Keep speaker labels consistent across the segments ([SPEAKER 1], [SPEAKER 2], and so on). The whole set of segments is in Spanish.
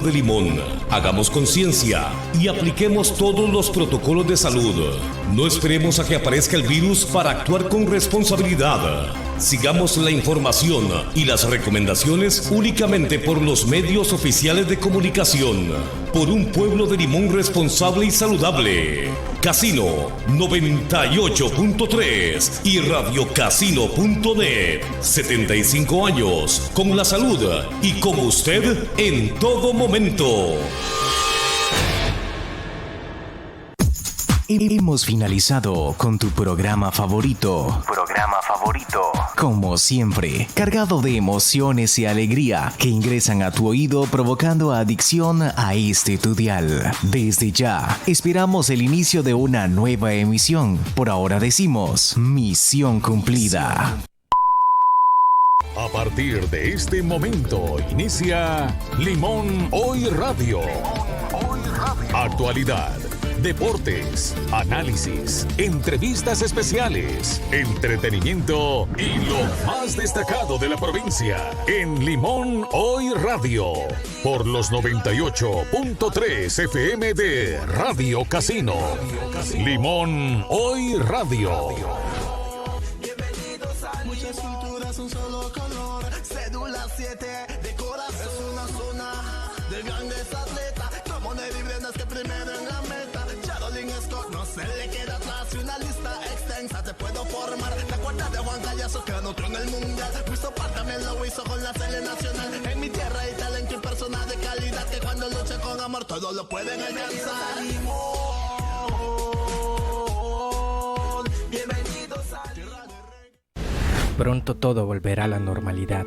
[SPEAKER 1] de Limón. Hagamos conciencia y apliquemos todos los protocolos de salud. No esperemos a que aparezca el virus para actuar con responsabilidad. Sigamos la información y las recomendaciones únicamente por los medios oficiales de comunicación. Por un pueblo de Limón responsable y saludable. Casino 98.3 y radiocasino.net. 75 años con la salud y con usted en todo momento.
[SPEAKER 2] Hemos finalizado con tu programa favorito. Como siempre, cargado de emociones y alegría que ingresan a tu oído provocando adicción a este tu dial. Desde ya, esperamos el inicio de una nueva emisión. Por ahora decimos, misión cumplida.
[SPEAKER 3] A partir de este momento inicia Limón Hoy Radio. Actualidad, deportes, análisis, entrevistas especiales, entretenimiento y lo más destacado de la provincia en Limón Hoy Radio por los 98.3 FM de Radio Casino. Limón Hoy Radio.
[SPEAKER 4] Muchas culturas, un solo color. Cédula 7 de corazón. Es una zona de grandes atletas. Como Navy Brendas que primero en la meta. Charolyn Scott no se le queda atrás. Y una lista extensa te puedo formar. La cuarta de Juan Callazo que anotó en el mundial. Wiso Park también lo hizo con la sele nacional. En mi tierra hay talento y personas de calidad que cuando luchan con amor todo lo pueden alcanzar. Bienvenidos a
[SPEAKER 5] Pronto todo volverá a la normalidad.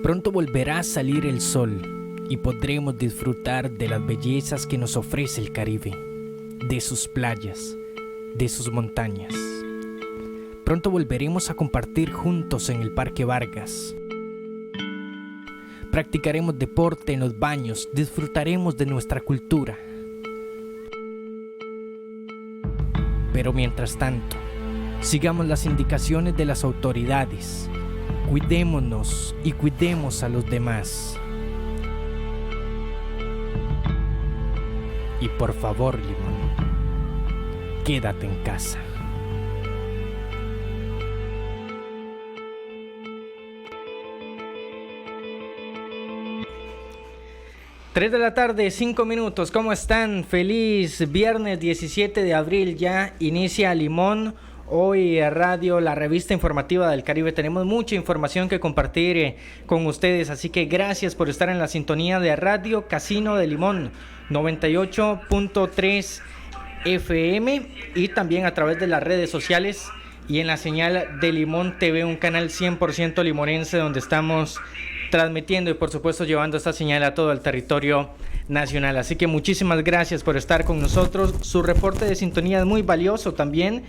[SPEAKER 5] Pronto volverá a salir el sol y podremos disfrutar de las bellezas que nos ofrece el Caribe, de sus playas, de sus montañas. Pronto volveremos a compartir juntos en el Parque Vargas. Practicaremos deporte en los baños, disfrutaremos de nuestra cultura. Pero mientras tanto, sigamos las indicaciones de las autoridades. Cuidémonos y cuidemos a los demás. Y por favor, Limón, quédate en casa. Tres de la tarde, 5 minutos. ¿Cómo están? Feliz viernes 17 de abril. Ya inicia Limón Hoy Radio, la revista informativa del Caribe. Tenemos mucha información que compartir con ustedes, así que gracias por estar en la sintonía de Radio Casino de Limón 98.3 FM y también a través de las redes sociales y en la señal de Limón TV, un canal 100% limonense donde estamos transmitiendo y por supuesto llevando esta señal a todo el territorio nacional. Así que muchísimas gracias por estar con nosotros. Su reporte de sintonía es muy valioso también,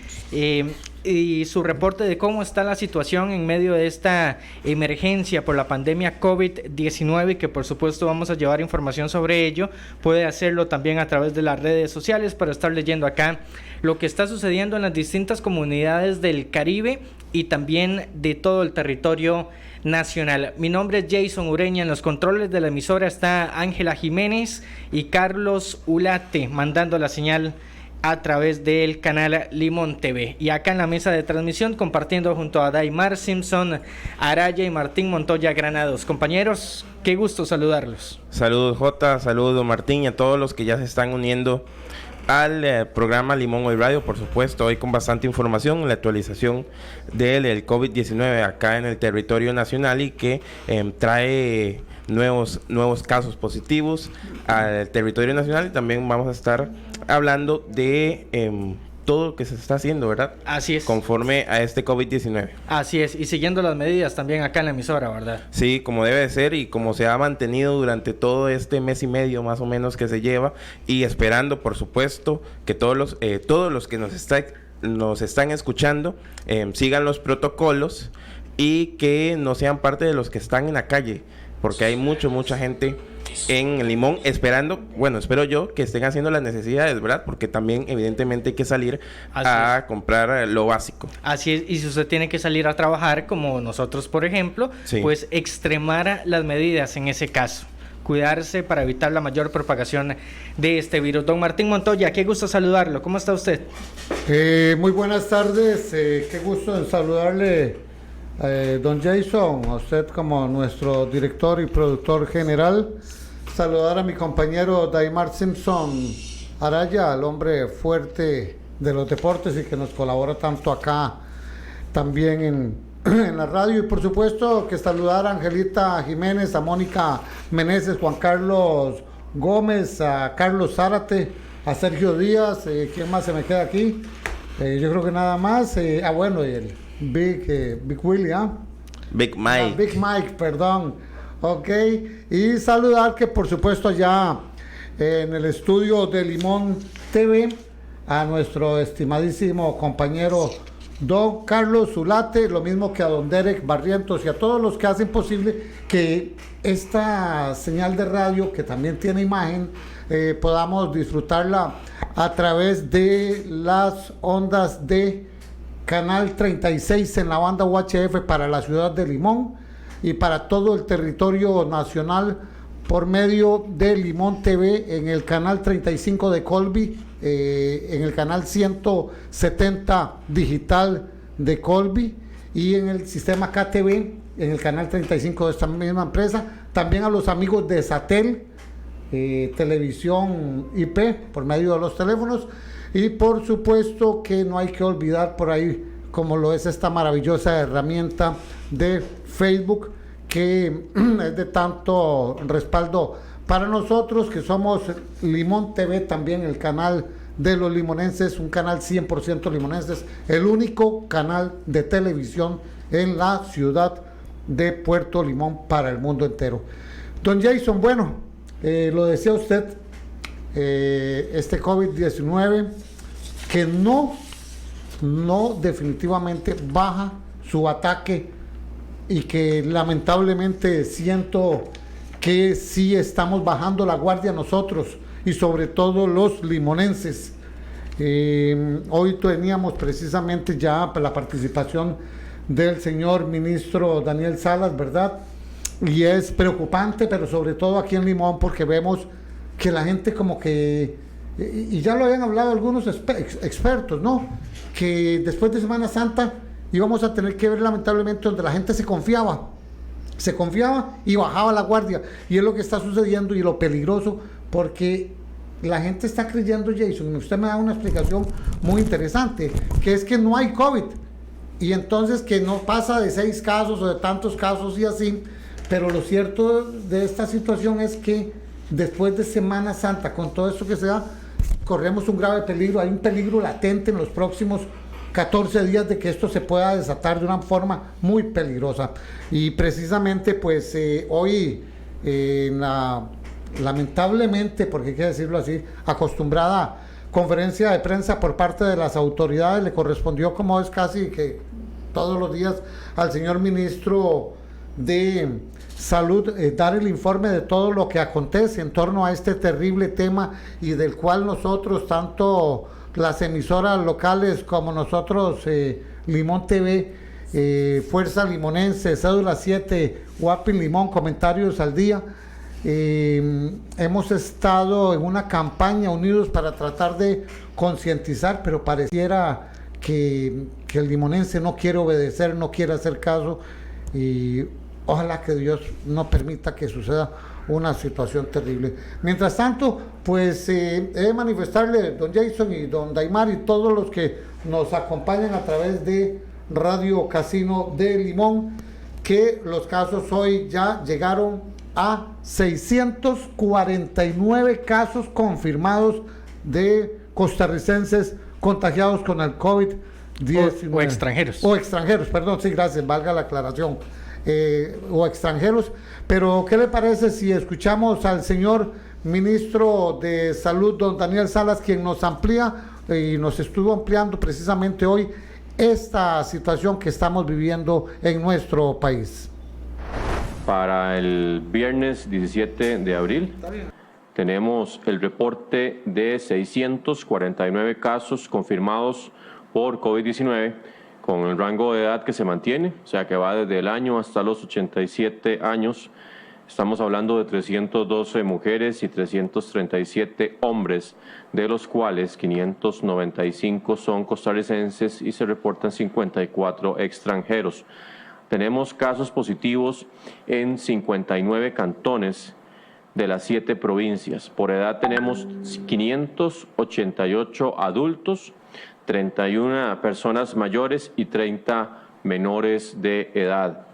[SPEAKER 5] y su reporte de cómo está la situación en medio de esta emergencia por la pandemia COVID-19, que por supuesto vamos a llevar información sobre ello. Puede hacerlo también a través de las redes sociales para estar leyendo acá lo que está sucediendo en las distintas comunidades del Caribe y también de todo el territorio nacional. Mi nombre es Jason Ureña. En los controles de la emisora está Ángela Jiménez y Carlos Ulate mandando la señal a través del canal Limón TV. Y acá en la mesa de transmisión compartiendo junto a Daimar Simpson Araya y Martín Montoya Granados. Compañeros, qué gusto saludarlos.
[SPEAKER 6] Saludos Jota, saludos Martín y a todos los que ya se están uniendo al programa Limón Hoy Radio, por supuesto, hoy con bastante información, la actualización del COVID-19 acá en el territorio nacional y que trae nuevos casos positivos al territorio nacional, y también vamos a estar hablando de todo lo que se está haciendo, ¿verdad?
[SPEAKER 5] Así es.
[SPEAKER 6] Conforme a este COVID-19.
[SPEAKER 5] Así es, y siguiendo las medidas también acá en la emisora, ¿verdad?
[SPEAKER 6] Sí, como debe de ser y como se ha mantenido durante todo este mes y medio más o menos que se lleva, y esperando, por supuesto, que todos los que nos están escuchando sigan los protocolos y que no sean parte de los que están en la calle, porque hay mucha gente en Limón esperando, bueno, espero yo que estén haciendo las necesidades, ¿verdad? Porque también evidentemente hay que salir a comprar lo básico.
[SPEAKER 5] Así es, y si usted tiene que salir a trabajar como nosotros, por ejemplo,
[SPEAKER 6] sí,
[SPEAKER 5] pues extremar las medidas en ese caso. cuidarse para evitar la mayor propagación de este virus. Don Martín Montoya, qué gusto saludarlo. ¿Cómo está usted?
[SPEAKER 7] Muy buenas tardes, qué gusto en saludarle, don Jason, a usted como nuestro director y productor general. Saludar a mi compañero Daimar Simpson Araya, el hombre fuerte de los deportes y que nos colabora tanto acá también en la radio, y por supuesto que saludar a Angelita Jiménez, a Mónica Meneses, Juan Carlos Gómez, a Carlos Zárate, a Sergio Díaz. ¿Quién más se me queda aquí? Yo creo que nada más. Bueno, el Big Willy,
[SPEAKER 6] Big Mike.
[SPEAKER 7] Big Mike, perdón. Ok, y saludar que por supuesto ya en el estudio de Limón TV a nuestro estimadísimo compañero don Carlos Zulate, lo mismo que a don Derek Barrientos y a todos los que hacen posible que esta señal de radio, que también tiene imagen, podamos disfrutarla a través de las ondas de Canal 36 en la banda UHF para la ciudad de Limón y para todo el territorio nacional por medio de Limón TV en el canal 35 de Colby, en el canal 170 digital de Colby y en el sistema KTV en el canal 35 de esta misma empresa. También a los amigos de Satel, televisión IP por medio de los teléfonos, y por supuesto que no hay que olvidar por ahí como lo es esta maravillosa herramienta de Facebook, que es de tanto respaldo para nosotros que somos Limón TV, también el canal de los limonenses, un canal 100% limonenses, el único canal de televisión en la ciudad de Puerto Limón para el mundo entero. Don Jason, bueno, lo decía usted, este COVID-19 que no definitivamente baja su ataque, y que lamentablemente siento que sí estamos bajando la guardia nosotros y sobre todo los limonenses. Hoy teníamos precisamente ya la participación del señor ministro Daniel Salas, ¿verdad? Y es preocupante, pero sobre todo aquí en Limón, porque vemos que la gente como que, y ya lo habían hablado algunos expertos, ¿no? Que después de Semana Santa íbamos a tener que ver lamentablemente donde la gente se confiaba y bajaba la guardia, y es lo que está sucediendo y lo peligroso, porque la gente está creyendo, Jason, usted me da una explicación muy interesante, que es que no hay COVID, y entonces que no pasa de 6 casos o de tantos casos y así, pero lo cierto de esta situación es que después de Semana Santa, con todo esto que se da, corremos un grave peligro, hay un peligro latente en los próximos 14 días de que esto se pueda desatar de una forma muy peligrosa. Y precisamente pues hoy lamentablemente, porque hay que decirlo así, acostumbrada conferencia de prensa por parte de las autoridades, le correspondió, como es casi que todos los días, al señor ministro de Salud dar el informe de todo lo que acontece en torno a este terrible tema, y del cual nosotros, tanto las emisoras locales como nosotros, Limón TV, Fuerza Limonense, Cédula 7, Guapin Limón, Comentarios al Día, hemos estado en una campaña unidos para tratar de concientizar, pero pareciera que el limonense no quiere obedecer, no quiere hacer caso, y ojalá que Dios no permita que suceda una situación terrible. Mientras tanto, pues he de manifestarle, don Jason y don Daimar y todos los que nos acompañan a través de Radio Casino de Limón, que los casos hoy ya llegaron a 649 casos confirmados de costarricenses contagiados con el COVID-19.
[SPEAKER 5] O extranjeros.
[SPEAKER 7] O extranjeros, perdón, sí, gracias, valga la aclaración. O extranjeros, pero ¿qué le parece si escuchamos al señor ministro de Salud, don Daniel Salas, quien nos amplía y nos estuvo ampliando precisamente hoy esta situación que estamos viviendo en nuestro país?
[SPEAKER 8] Para el viernes 17 de abril tenemos el reporte de 649 casos confirmados por COVID-19 con el rango de edad que se mantiene, o sea que va desde el año hasta los 87 años. Estamos hablando de 312 mujeres y 337 hombres, de los cuales 595 son costarricenses y se reportan 54 extranjeros. Tenemos casos positivos en 59 cantones de las 7 provincias. Por edad tenemos 588 adultos, 31 personas mayores y 30 menores de edad.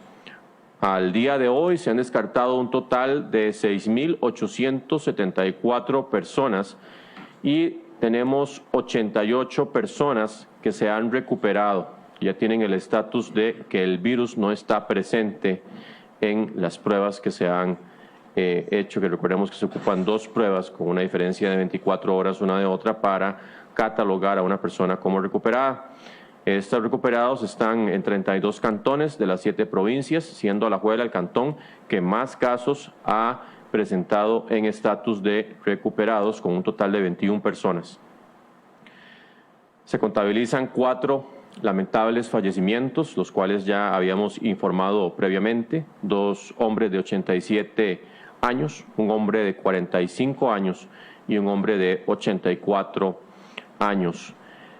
[SPEAKER 8] Al día de hoy se han descartado un total de 6.874 personas y tenemos 88 personas que se han recuperado. Ya tienen el estatus de que el virus no está presente en las pruebas que se han hecho, que recordemos que se ocupan 2 pruebas con una diferencia de 24 horas una de otra para catalogar a una persona como recuperada. Estos recuperados están en 32 cantones de las 7 provincias, siendo Alajuela el cantón que más casos ha presentado en estatus de recuperados, con un total de 21 personas. Se contabilizan 4 lamentables fallecimientos, los cuales ya habíamos informado previamente: 2 hombres de 87 años, un hombre de 45 años y un hombre de 84 años.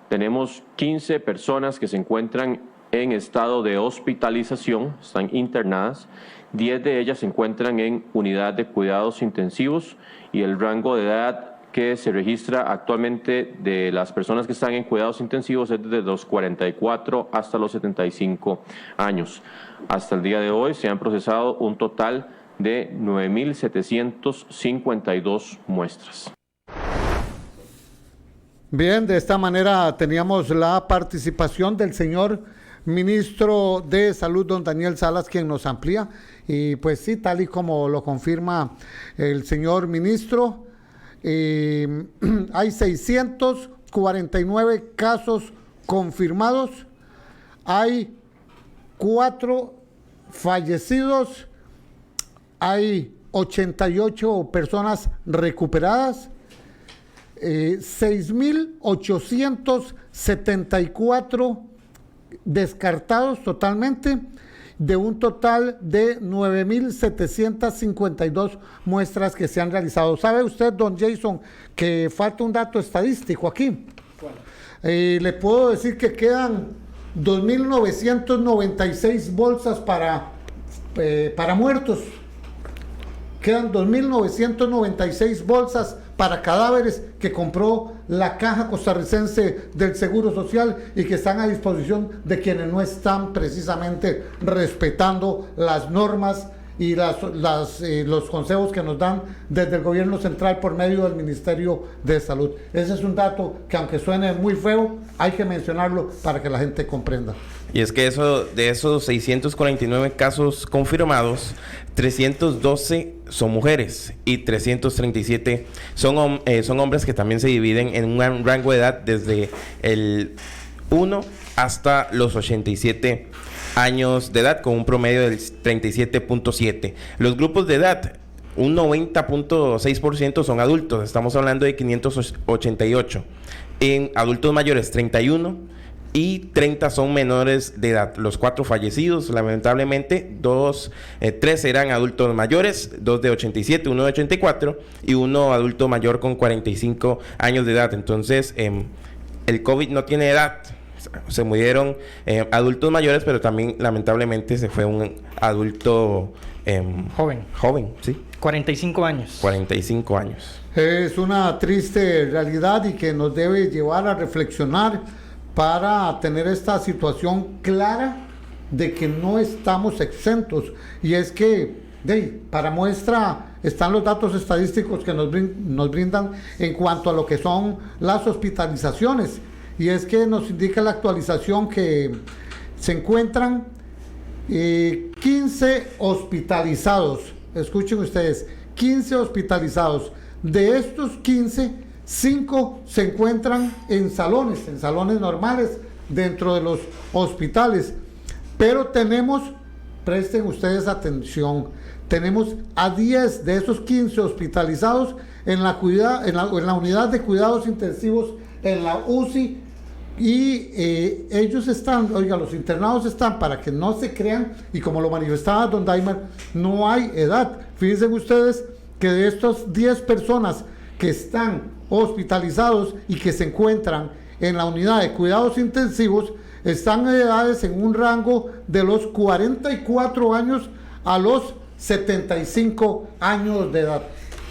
[SPEAKER 8] Tenemos 15 personas que se encuentran en estado de hospitalización, están internadas. 10 de ellas se encuentran en unidad de cuidados intensivos y el rango de edad que se registra actualmente de las personas que están en cuidados intensivos es desde los 44 hasta los 75 años. Hasta el día de hoy se han procesado un total de 9.752 muestras.
[SPEAKER 7] Bien, de esta manera teníamos la participación del señor ministro de Salud, don Daniel Salas, quien nos amplía. Y pues sí, tal y como lo confirma el señor ministro, hay 649 casos confirmados, hay 4 fallecidos, hay 88 personas recuperadas, 6.874 descartados totalmente, de un total de 9.752 muestras que se han realizado. ¿Sabe usted, don Jason, que falta un dato estadístico aquí? Le puedo decir que quedan 2.996 bolsas para muertos. Quedan 2.996 bolsas para cadáveres que compró la Caja Costarricense del Seguro Social y que están a disposición de quienes no están precisamente respetando las normas y los consejos que nos dan desde el gobierno central por medio del Ministerio de Salud. Ese es un dato que, aunque suene muy feo, hay que mencionarlo para que la gente comprenda.
[SPEAKER 6] Y es que de esos 649 casos confirmados, 312 son mujeres y 337 son hombres, que también se dividen en un rango de edad desde el 1 hasta los 87 años de edad, con un promedio del 37.7. Los grupos de edad, un 90.6% son adultos, estamos hablando de 588. En adultos mayores, 31. Y 30 son menores de edad. Los 4 fallecidos, lamentablemente, 3 eran adultos mayores, 2 de 87, 1 de 84 y 1 adulto mayor con 45 años de edad. Entonces, el COVID no tiene edad. Se murieron adultos mayores, pero también lamentablemente se fue un adulto joven, sí.
[SPEAKER 5] 45 años.
[SPEAKER 6] 45 años.
[SPEAKER 7] Es una triste realidad y que nos debe llevar a reflexionar para tener esta situación clara de que no estamos exentos. Y es que, para muestra, están los datos estadísticos que nos brindan en cuanto a lo que son las hospitalizaciones. Y es que nos indica la actualización que se encuentran 15 hospitalizados. Escuchen ustedes, 15 hospitalizados. De estos 15, 5 se encuentran en salones normales dentro de los hospitales. Pero tenemos, presten ustedes atención, tenemos a 10 de esos 15 hospitalizados en la unidad de cuidados intensivos, en la UCI, y ellos están, los internados están, para que no se crean, y como lo manifestaba don Daimer, no hay edad. Fíjense ustedes que de estos 10 personas que están hospitalizados y que se encuentran en la unidad de cuidados intensivos, están en edades en un rango de los 44 años a los 75 años de edad.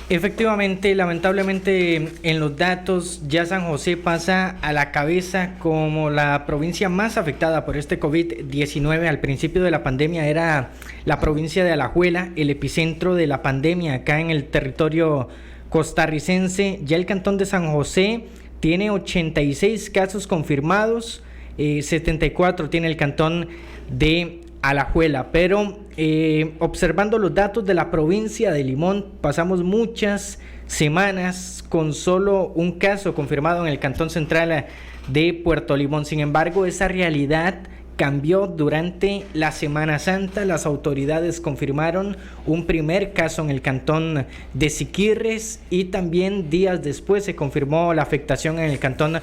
[SPEAKER 5] Efectivamente, lamentablemente en los datos ya San José pasa a la cabeza como la provincia más afectada por este COVID-19. Al principio de la pandemia era la provincia de Alajuela, el epicentro de la pandemia acá en el territorio costarricense. Ya el cantón de San José tiene 86 casos confirmados, 74 tiene el cantón de Alajuela, pero observando los datos de la provincia de Limón, pasamos muchas semanas con solo un caso confirmado en el cantón central de Puerto Limón. Sin embargo, esa realidad cambió durante la Semana Santa. Las autoridades confirmaron un primer caso en el cantón de Siquirres y también días después se confirmó la afectación en el cantón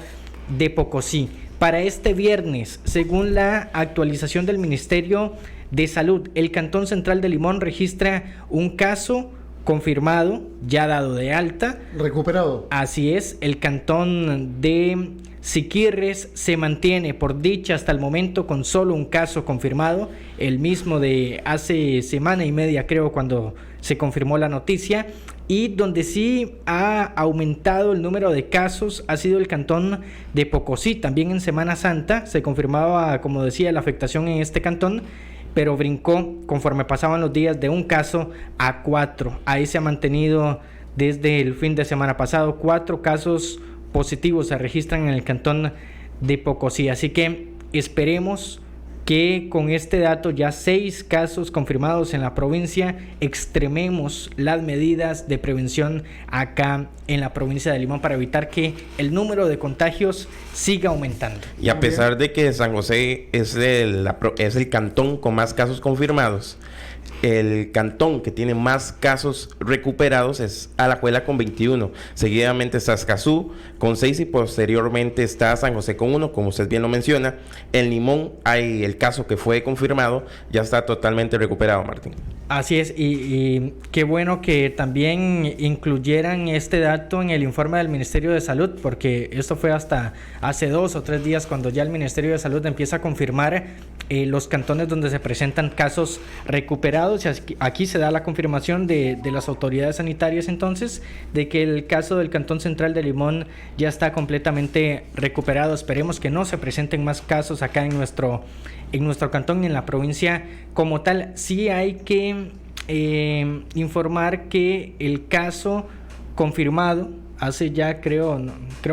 [SPEAKER 5] de Pocosí. Para este viernes, según la actualización del Ministerio de Salud, el Cantón Central de Limón registra un caso confirmado, ya dado de alta.
[SPEAKER 7] Recuperado.
[SPEAKER 5] Así es, el Cantón de Siquirres se mantiene, por dicha, hasta el momento con solo un caso confirmado, el mismo de hace semana y media, creo, cuando se confirmó la noticia. Y donde sí ha aumentado el número de casos ha sido el cantón de Pocosí. También en Semana Santa se confirmaba, como decía, la afectación en este cantón, pero brincó conforme pasaban los días de un caso a 4. Ahí se ha mantenido desde el fin de semana pasado. 4 casos positivos se registran en el cantón de Pocosí. Así que esperemos que con este dato, ya 6 casos confirmados en la provincia, extrememos las medidas de prevención acá en la provincia de Limón para evitar que el número de contagios siga aumentando.
[SPEAKER 6] Y a pesar de que San José es el cantón con más casos confirmados, el cantón que tiene más casos recuperados es Alajuela con 21. Seguidamente está Escazú con 6 y posteriormente está San José con 1, como usted bien lo menciona. En Limón hay el caso que fue confirmado, ya está totalmente recuperado, Martín.
[SPEAKER 5] Así es, y qué bueno que también incluyeran este dato en el informe del Ministerio de Salud, porque esto fue hasta hace 2 o 3 días cuando ya el Ministerio de Salud empieza a confirmar los cantones donde se presentan casos recuperados. Y aquí se da la confirmación de las autoridades sanitarias entonces de que el caso del Cantón Central de Limón ya está completamente recuperado. Esperemos que no se presenten más casos acá en nuestro cantón y en la provincia como tal. Sí hay que informar que el caso confirmado hace ya creo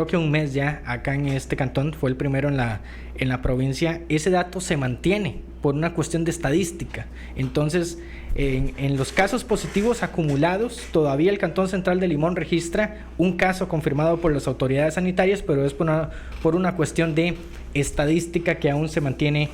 [SPEAKER 5] que un mes ya acá en este cantón, fue el primero en la provincia, ese dato se mantiene por una cuestión de estadística. Entonces, en los casos positivos acumulados, todavía el Cantón Central de Limón registra un caso confirmado por las autoridades sanitarias, pero es por una cuestión de estadística que aún se mantiene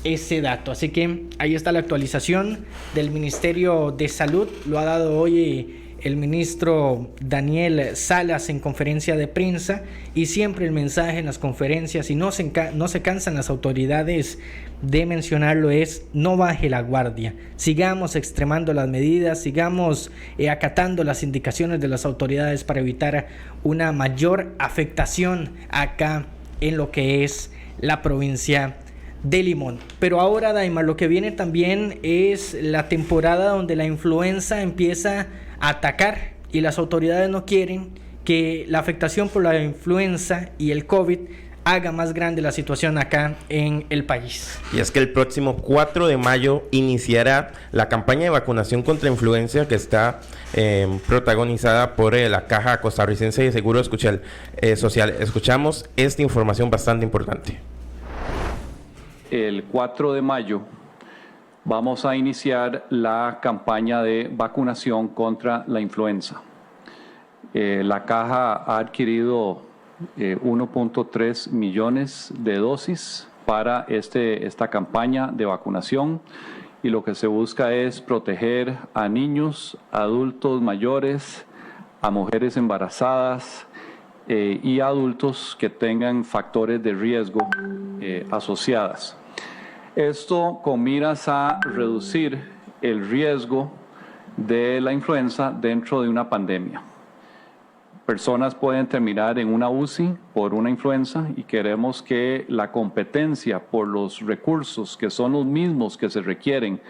[SPEAKER 5] ese dato. Así que ahí está la actualización del Ministerio de Salud. Lo ha dado hoy el ministro Daniel Salas en conferencia de prensa, y siempre el mensaje en las conferencias, y no se cansan las autoridades de mencionarlo, es: no baje la guardia, sigamos extremando las medidas, sigamos acatando las indicaciones de las autoridades para evitar una mayor afectación acá en lo que es la provincia de Limón. Pero ahora, Daimar, lo que viene también es la temporada donde la influenza empieza a atacar, y las autoridades no quieren que la afectación por la influenza y el COVID haga más grande la situación acá en el país.
[SPEAKER 6] Y es que el próximo 4 de mayo iniciará la campaña de vacunación contra influenza que está protagonizada por la Caja Costarricense de Seguro Social. Escuchamos esta información bastante importante.
[SPEAKER 9] El 4 de mayo vamos a iniciar la campaña de vacunación contra la influenza. La Caja ha adquirido 1.3 millones de dosis para esta campaña de vacunación, y lo que se busca es proteger a niños, adultos mayores, a mujeres embarazadas y a adultos que tengan factores de riesgo asociadas. Esto con miras a reducir el riesgo de la influenza dentro de una pandemia. Personas pueden terminar en una UCI por una influenza y queremos que la competencia por los recursos que son los mismos que se requieren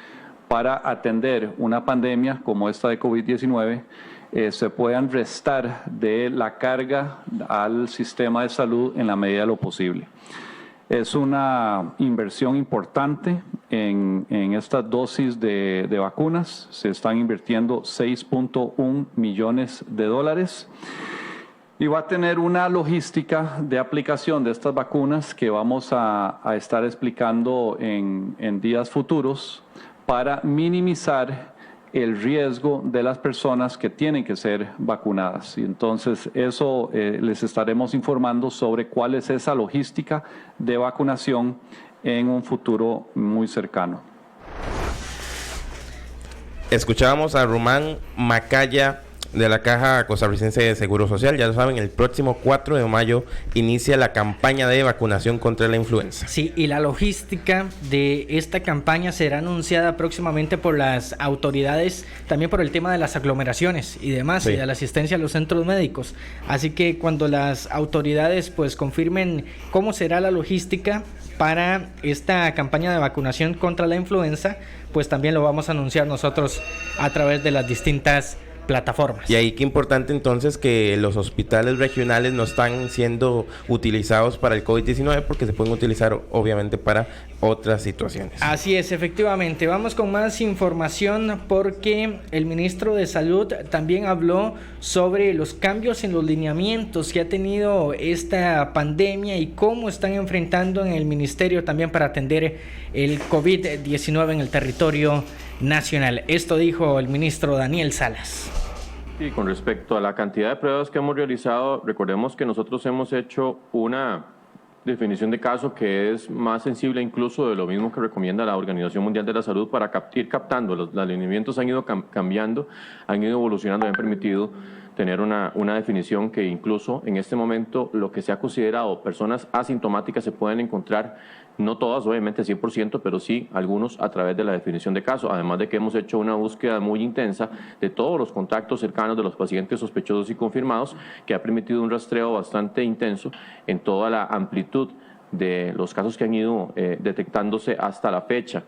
[SPEAKER 9] para atender una pandemia como esta de COVID-19 se puedan restar de la carga al sistema de salud en la medida de lo posible. Es una inversión importante en estas dosis de vacunas. Se están invirtiendo $6.1 millones y va a tener una logística de aplicación de estas vacunas que vamos a estar explicando en días futuros para minimizar el riesgo de las personas que tienen que ser vacunadas. Y entonces eso les estaremos informando sobre cuál es esa logística de vacunación en un futuro muy cercano.
[SPEAKER 6] Escuchábamos a Román Macaya de la Caja Costarricense de Seguro Social. Ya lo saben, el próximo 4 de mayo inicia la campaña de vacunación contra la influenza.
[SPEAKER 5] Sí, y la logística de esta campaña será anunciada próximamente por las autoridades, también por el tema de las aglomeraciones y demás, sí, y de la asistencia a los centros médicos. Así que cuando las autoridades pues confirmen cómo será la logística para esta campaña de vacunación contra la influenza, pues también lo vamos a anunciar nosotros a través de las distintas plataformas.
[SPEAKER 6] Y ahí qué importante entonces que los hospitales regionales no están siendo utilizados para el COVID-19 porque se pueden utilizar obviamente para otras situaciones.
[SPEAKER 5] Así es, efectivamente. Vamos con más información porque el ministro de Salud también habló sobre los cambios en los lineamientos que ha tenido esta pandemia y cómo están enfrentando en el ministerio también para atender el COVID-19 en el territorio nacional. Esto dijo el ministro Daniel Salas.
[SPEAKER 8] Y con respecto a la cantidad de pruebas que hemos realizado, recordemos que nosotros hemos hecho una definición de caso que es más sensible incluso de lo mismo que recomienda la Organización Mundial de la Salud para ir captando. Los lineamientos han ido cambiando, han ido evolucionando, han permitido tener una definición que incluso en este momento lo que se ha considerado personas asintomáticas se pueden encontrar, no todas obviamente 100%, pero sí algunos a través de la definición de caso, además de que hemos hecho una búsqueda muy intensa de todos los contactos cercanos de los pacientes sospechosos y confirmados, que ha permitido un rastreo bastante intenso en toda la amplitud de los casos que han ido detectándose hasta la fecha.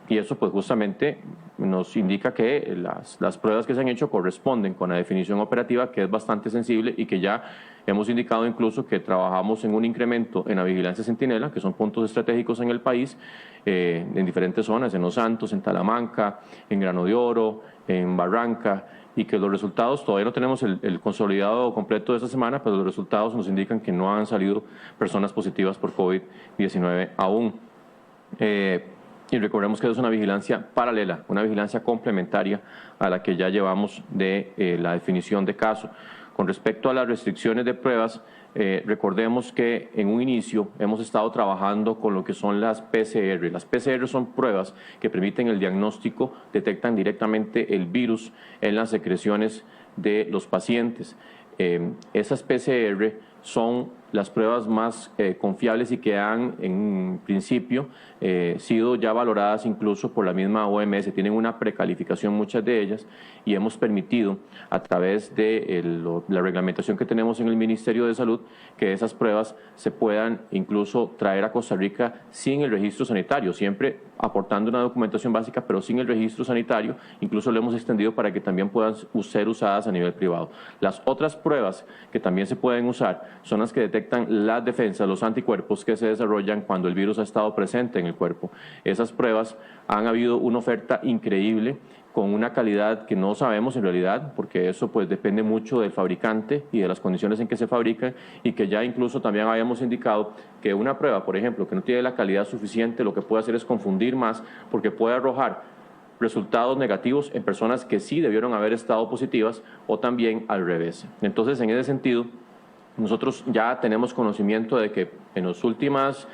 [SPEAKER 8] Y eso pues justamente nos indica que las pruebas que se han hecho corresponden con la definición operativa, que es bastante sensible y que ya hemos indicado incluso que trabajamos en un incremento en la vigilancia centinela, que son puntos estratégicos en el país, en diferentes zonas, en Los Santos, en Talamanca, en Grano de Oro, en Barranca, y que los resultados, todavía no tenemos el consolidado completo de esta semana, pero los resultados nos indican que no han salido personas positivas por COVID-19 aún. Y recordemos que es una vigilancia paralela, una vigilancia complementaria a la que ya llevamos de la definición de caso. Con respecto a las restricciones de pruebas, recordemos que en un inicio hemos estado trabajando con lo que son las PCR. Las PCR son pruebas que permiten el diagnóstico, detectan directamente el virus en las secreciones de los pacientes. Esas PCR son las pruebas más confiables y que han en principio sido ya valoradas incluso por la misma OMS, tienen una precalificación muchas de ellas, y hemos permitido a través de la reglamentación que tenemos en el Ministerio de Salud que esas pruebas se puedan incluso traer a Costa Rica sin el registro sanitario, siempre aportando una documentación básica pero sin el registro sanitario. Incluso lo hemos extendido para que también puedan ser usadas a nivel privado. Las otras pruebas que también se pueden usar son las que detectan las defensas, los anticuerpos que se desarrollan cuando el virus ha estado presente en el cuerpo. Esas pruebas han habido una oferta increíble con una calidad que no sabemos en realidad, porque eso pues depende mucho del fabricante y de las condiciones en que se fabrican, y que ya incluso también habíamos indicado que una prueba, por ejemplo, que no tiene la calidad suficiente, lo que puede hacer es confundir más, porque puede arrojar resultados negativos en personas que sí debieron haber estado positivas o también al revés. Entonces, en ese sentido, nosotros ya tenemos conocimiento de que en las últimas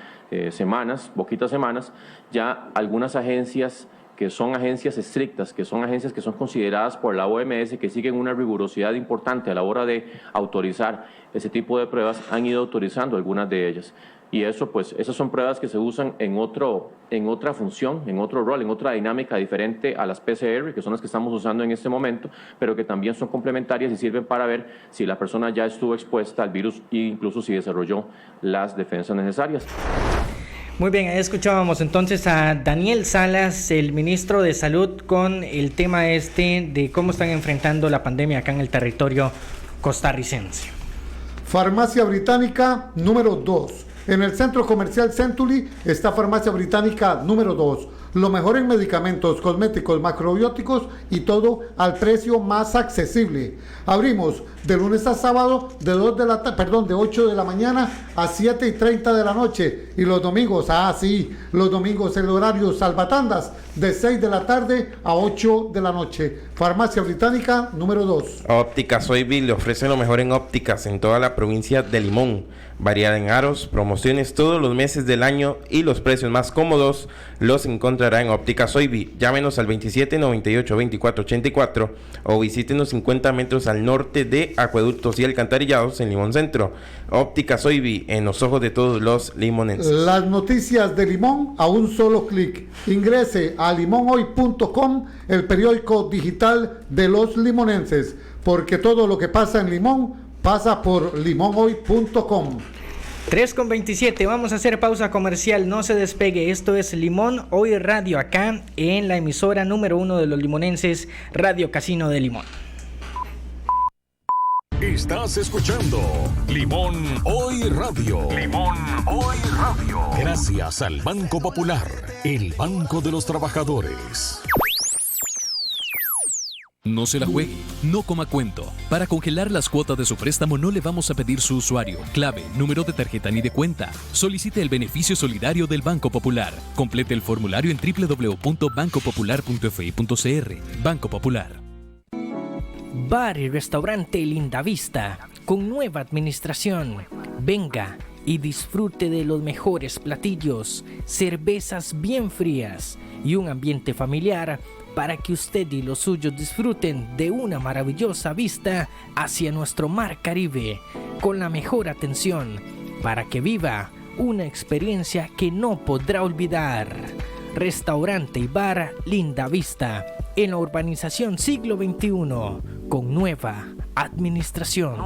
[SPEAKER 8] semanas, poquitas semanas, ya algunas agencias que son agencias estrictas, que son agencias que son consideradas por la OMS, que siguen una rigurosidad importante a la hora de autorizar ese tipo de pruebas, han ido autorizando algunas de ellas. Y eso, pues, esas son pruebas que se usan en otra función, en otro rol, en otra dinámica diferente a las PCR, que son las que estamos usando en este momento, pero que también son complementarias y sirven para ver si la persona ya estuvo expuesta al virus e incluso si desarrolló las defensas necesarias.
[SPEAKER 5] Muy bien, ahí escuchábamos entonces a Daniel Salas, el ministro de Salud, con el tema de cómo están enfrentando la pandemia acá en el territorio costarricense.
[SPEAKER 7] Farmacia Británica número 2. En el centro comercial Century está Farmacia Británica número 2. Lo mejor en medicamentos, cosméticos, macrobióticos y todo al precio más accesible. Abrimos de lunes a sábado de 8 de la mañana a 7:30 de la noche. Y los domingos, los domingos el horario salvatandas de 6 de la tarde a 8 de la noche. Farmacia Británica número 2.
[SPEAKER 6] Óptica Soybi le ofrece lo mejor en ópticas en toda la provincia de Limón. Variedad en aros, promociones todos los meses del año y los precios más cómodos los encontrará en Óptica Soybi. Llámenos al 27 98 24 84 o visítenos 50 metros al norte de Acueductos y Alcantarillados en Limón Centro. Óptica Soybi, en los ojos de todos los limonenses.
[SPEAKER 7] Las noticias de Limón a un solo clic. Ingrese a limonhoy.com, el periódico digital de los limonenses, porque todo lo que pasa en Limón pasa por limonhoy.com.
[SPEAKER 5] 3:27, vamos a hacer pausa comercial, no se despegue. Esto es Limón Hoy Radio, acá en la emisora número 1 de los limonenses, Radio Casino de Limón.
[SPEAKER 3] Estás escuchando Limón Hoy Radio. Limón Hoy Radio. Gracias al Banco Popular, el banco de los trabajadores.
[SPEAKER 10] No se la juegue, no coma cuento. Para congelar las cuotas de su préstamo no le vamos a pedir su usuario, clave, número de tarjeta ni de cuenta. Solicite el beneficio solidario del Banco Popular. Complete el formulario en www.bancopopular.fi.cr. Banco Popular.
[SPEAKER 5] Bar y restaurante Linda Vista, con nueva administración. Venga y disfrute de los mejores platillos, cervezas bien frías y un ambiente familiar para que usted y los suyos disfruten de una maravillosa vista hacia nuestro mar Caribe, con la mejor atención para que viva una experiencia que no podrá olvidar. Restaurante y bar Linda Vista, en la urbanización Siglo XXI, con nueva administración.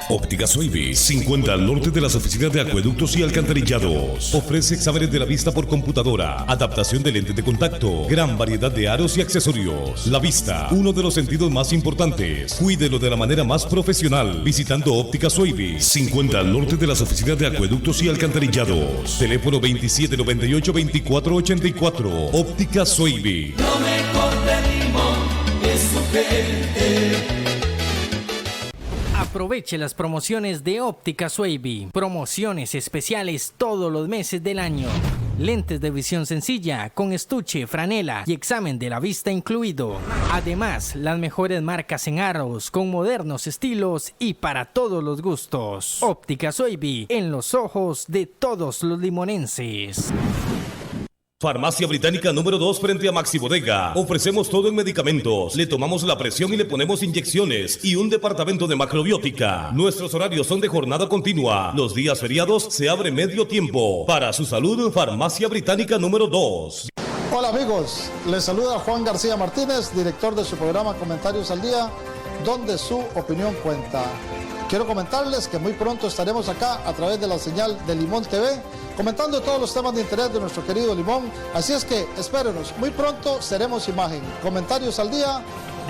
[SPEAKER 1] Óptica Soybi, 50 al norte de las oficinas de Acueductos y Alcantarillados. Ofrece exámenes de la vista por computadora, adaptación de lentes de contacto, gran variedad de aros y accesorios. La vista, uno de los sentidos más importantes. Cuídelo de la manera más profesional visitando Óptica Soybi, 50 al norte de las oficinas de Acueductos y Alcantarillados. Teléfono 2798-2484. Óptica Soybi.
[SPEAKER 4] Lo mejor de Limón es su gente.
[SPEAKER 5] Aproveche las promociones de Óptica Soybi. Promociones especiales todos los meses del año. Lentes de visión sencilla con estuche, franela y examen de la vista incluido. Además, las mejores marcas en aros con modernos estilos y para todos los gustos. Óptica Soybi, en los ojos de todos los limonenses.
[SPEAKER 1] Farmacia Británica número 2 frente a Maxi Bodega. Ofrecemos todo en medicamentos. Le tomamos la presión y le ponemos inyecciones y un departamento de macrobiótica. Nuestros horarios son de jornada continua. Los días feriados se abre medio tiempo. Para su salud, Farmacia Británica número 2.
[SPEAKER 11] Hola amigos, les saluda Juan García Martínez, director de su programa Comentarios al Día, donde su opinión cuenta. Quiero comentarles que muy pronto estaremos acá a través de la señal de Limón TV, comentando todos los temas de interés de nuestro querido Limón. Así es que espérenos, muy pronto seremos imagen. Comentarios al Día,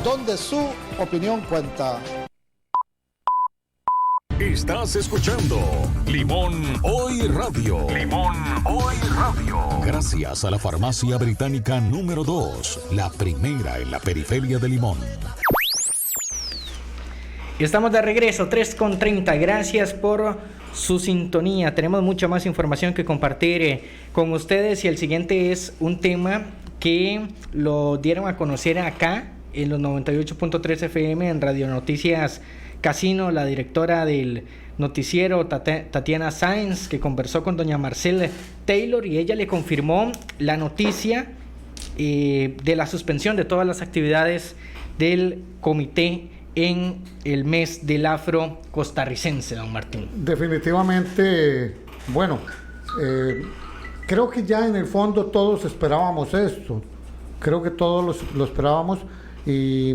[SPEAKER 11] donde su opinión cuenta.
[SPEAKER 3] Estás escuchando Limón Hoy Radio. Limón Hoy Radio. Gracias a la Farmacia Británica número 2, la primera en la periferia de Limón.
[SPEAKER 5] Estamos de regreso, 3:30. Gracias por su sintonía. Tenemos mucha más información que compartir con ustedes y el siguiente es un tema que lo dieron a conocer acá en los 98.3 FM en Radio Noticias Casino, la directora del noticiero Tatiana Sáenz, que conversó con doña Marcel Taylor, y ella le confirmó la noticia de la suspensión de todas las actividades del comité en el mes del afro costarricense, don Martín.
[SPEAKER 7] Definitivamente, bueno, creo que ya en el fondo todos esperábamos esto, creo que todos lo esperábamos, y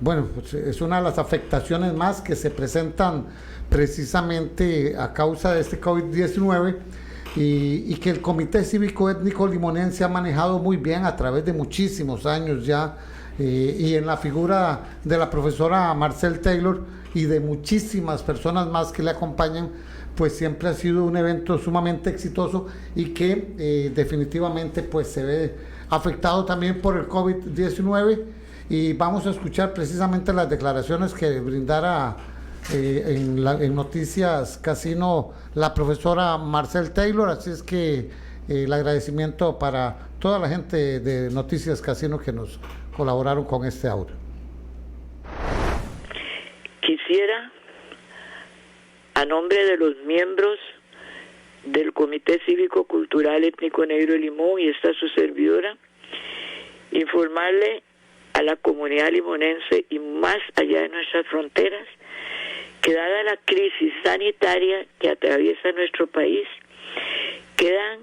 [SPEAKER 7] bueno, pues es una de las afectaciones más que se presentan precisamente a causa de este COVID-19, y que el Comité Cívico Étnico Limonense ha manejado muy bien a través de muchísimos años ya, y en la figura de la profesora Marcel Taylor y de muchísimas personas más que le acompañan, pues siempre ha sido un evento sumamente exitoso, y que definitivamente pues se ve afectado también por el COVID-19, y vamos a escuchar precisamente las declaraciones que brindara en Noticias Casino la profesora Marcel Taylor. Así es que el agradecimiento para toda la gente de Noticias Casino que nos colaboraron con este audio.
[SPEAKER 12] Quisiera, a nombre de los miembros del Comité Cívico Cultural Étnico Negro de Limón y esta su servidora, informarle a la comunidad limonense y más allá de nuestras fronteras que, dada la crisis sanitaria que atraviesa nuestro país, quedan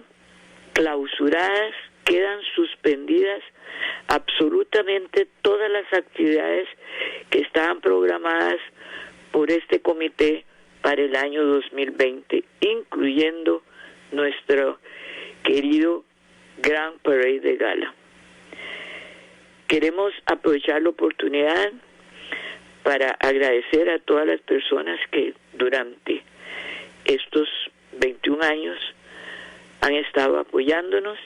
[SPEAKER 12] clausuradas, quedan suspendidas absolutamente todas las actividades que estaban programadas por este comité para el año 2020, incluyendo nuestro querido Grand Parade de Gala. Queremos aprovechar la oportunidad para agradecer a todas las personas que durante estos 21 años han estado apoyándonos,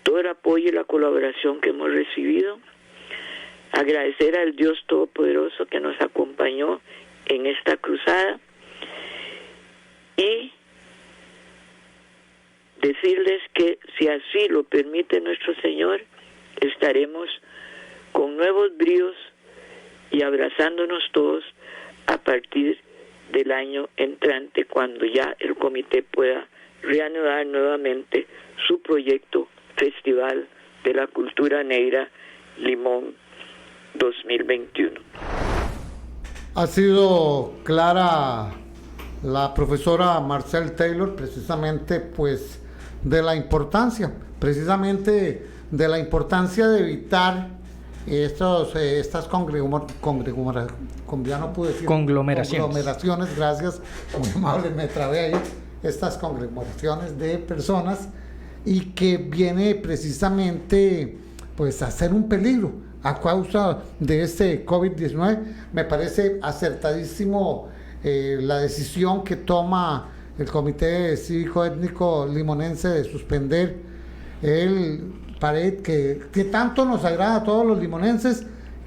[SPEAKER 12] todo el apoyo y la colaboración que hemos recibido. Agradecer al Dios Todopoderoso que nos acompañó en esta cruzada, y decirles que, si así lo permite nuestro Señor, estaremos con nuevos bríos y abrazándonos todos a partir del año entrante, cuando ya el comité pueda reanudar nuevamente su proyecto Festival de la Cultura Negra Limón 2021.
[SPEAKER 7] Ha sido clara la profesora Marcel Taylor, precisamente pues de la importancia, de evitar estas conglomeraciones, gracias, muy amable, me trabé ahí, estas conglomeraciones de personas, y que viene precisamente pues a ser un peligro a causa de este COVID-19. Me parece acertadísimo la decisión que toma el Comité Cívico Étnico Limonense de suspender el parade que tanto nos agrada a todos los limonenses,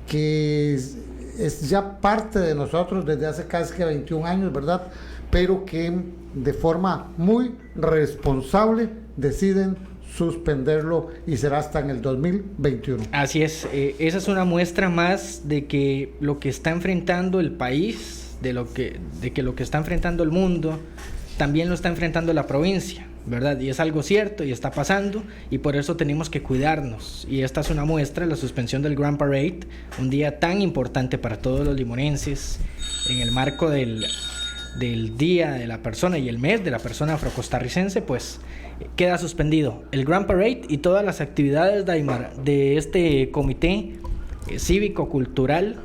[SPEAKER 7] que es ya parte de nosotros desde hace casi que 21 años, ¿verdad? Pero que de forma muy responsable deciden suspenderlo, y será hasta en el 2021.
[SPEAKER 5] Así es, esa es una muestra más de que lo que está enfrentando el país, de que lo que está enfrentando el mundo, también lo está enfrentando la provincia, ¿verdad? Y es algo cierto y está pasando, y por eso tenemos que cuidarnos. Y esta es una muestra, la suspensión del Grand Parade, un día tan importante para todos los limonenses, en el marco del Día de la Persona y el mes de la Persona Afrocostarricense, pues queda suspendido el Grand Parade y todas las actividades de este comité cívico-cultural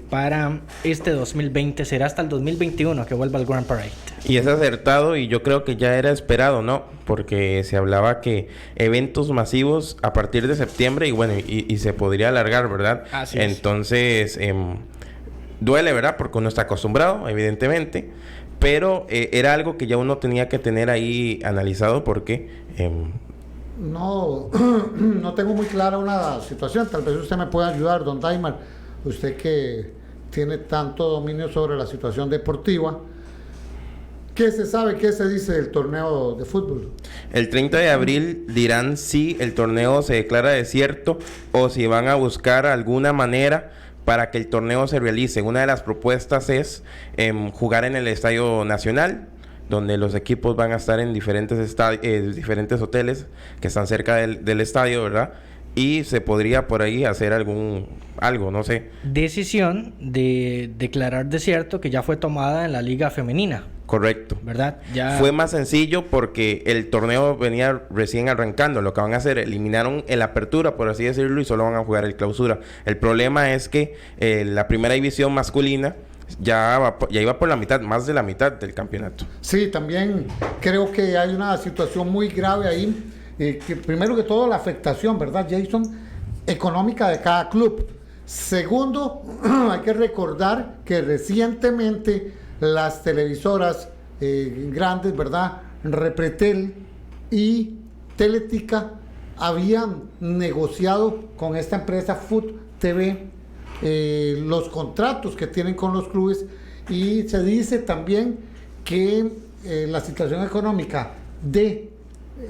[SPEAKER 5] para este 2020. Será hasta el 2021 que vuelva el Grand Parade.
[SPEAKER 6] Y es acertado, y yo creo que ya era esperado, ¿no? Porque se hablaba que eventos masivos a partir de septiembre, y bueno, y se podría alargar, ¿verdad?
[SPEAKER 5] Así es.
[SPEAKER 6] Entonces, duele, ¿verdad? Porque uno está acostumbrado, evidentemente, pero era algo que ya uno tenía que tener ahí analizado, porque
[SPEAKER 7] no tengo muy clara una situación. Tal vez usted me pueda ayudar, don Daimar, usted que tiene tanto dominio sobre la situación deportiva. ¿Qué se sabe, qué se dice del torneo de fútbol?
[SPEAKER 6] El 30 de abril dirán si el torneo se declara desierto o si van a buscar alguna manera para que el torneo se realice. Una de las propuestas es jugar en el Estadio Nacional, donde los equipos van a estar en diferentes hoteles que están cerca del estadio, ¿verdad? Y se podría por ahí hacer algo, no sé.
[SPEAKER 5] Decisión de declarar desierto que ya fue tomada en la Liga Femenina.
[SPEAKER 6] Correcto.
[SPEAKER 5] ¿Verdad? Ya...
[SPEAKER 6] Fue más sencillo porque el torneo venía recién arrancando. Lo que van a hacer, eliminaron el apertura, por así decirlo, y solo van a jugar el clausura. El problema es que la primera división masculina ya iba por la mitad, más de la mitad del campeonato.
[SPEAKER 7] Sí, también creo que hay una situación muy grave ahí, que primero que todo la afectación, ¿verdad, Jason? Económica de cada club. Segundo, hay que recordar que recientemente las televisoras grandes, ¿verdad? Repretel y Teletica habían negociado con esta empresa Food TV los contratos que tienen con los clubes, y se dice también que la situación económica de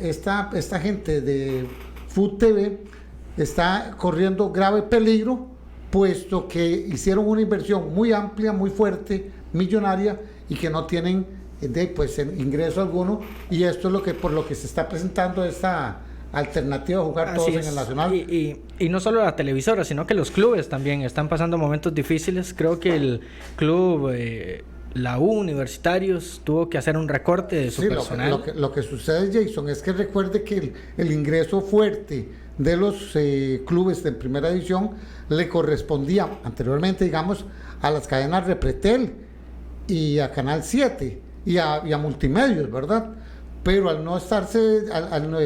[SPEAKER 7] esta gente de Food TV está corriendo grave peligro, puesto que hicieron una inversión muy amplia, muy fuerte, millonaria, y que no tienen ingreso alguno, y esto es por lo que se está presentando esta alternativa a jugar todos en el Nacional.
[SPEAKER 5] Y no solo la televisora, sino que los clubes también están pasando momentos difíciles. Creo que el club la U Universitarios tuvo que hacer un recorte de su personal.
[SPEAKER 7] Lo que sucede, Jason, es que recuerde que el ingreso fuerte de los clubes de primera división le correspondía anteriormente, digamos, a las cadenas Repretel y a Canal 7 y a Multimedios, ¿verdad? Pero al no estarse,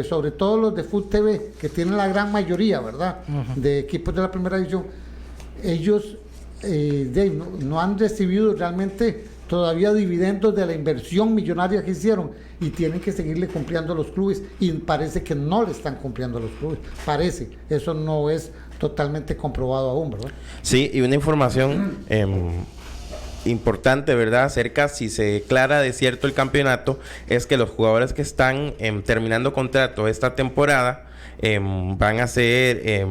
[SPEAKER 7] sobre todo los de Food TV, que tienen la gran mayoría, ¿verdad?, de equipos de la primera división, ellos no han recibido realmente todavía dividendos de la inversión millonaria que hicieron, y tienen que seguirle cumpliendo a los clubes, y parece que no le están cumpliendo a los clubes. Parece, eso no es totalmente comprobado aún, ¿verdad?
[SPEAKER 6] Sí, y una información importante, ¿verdad?, acerca si se declara desierto el campeonato, es que los jugadores que están terminando contrato esta temporada van a ser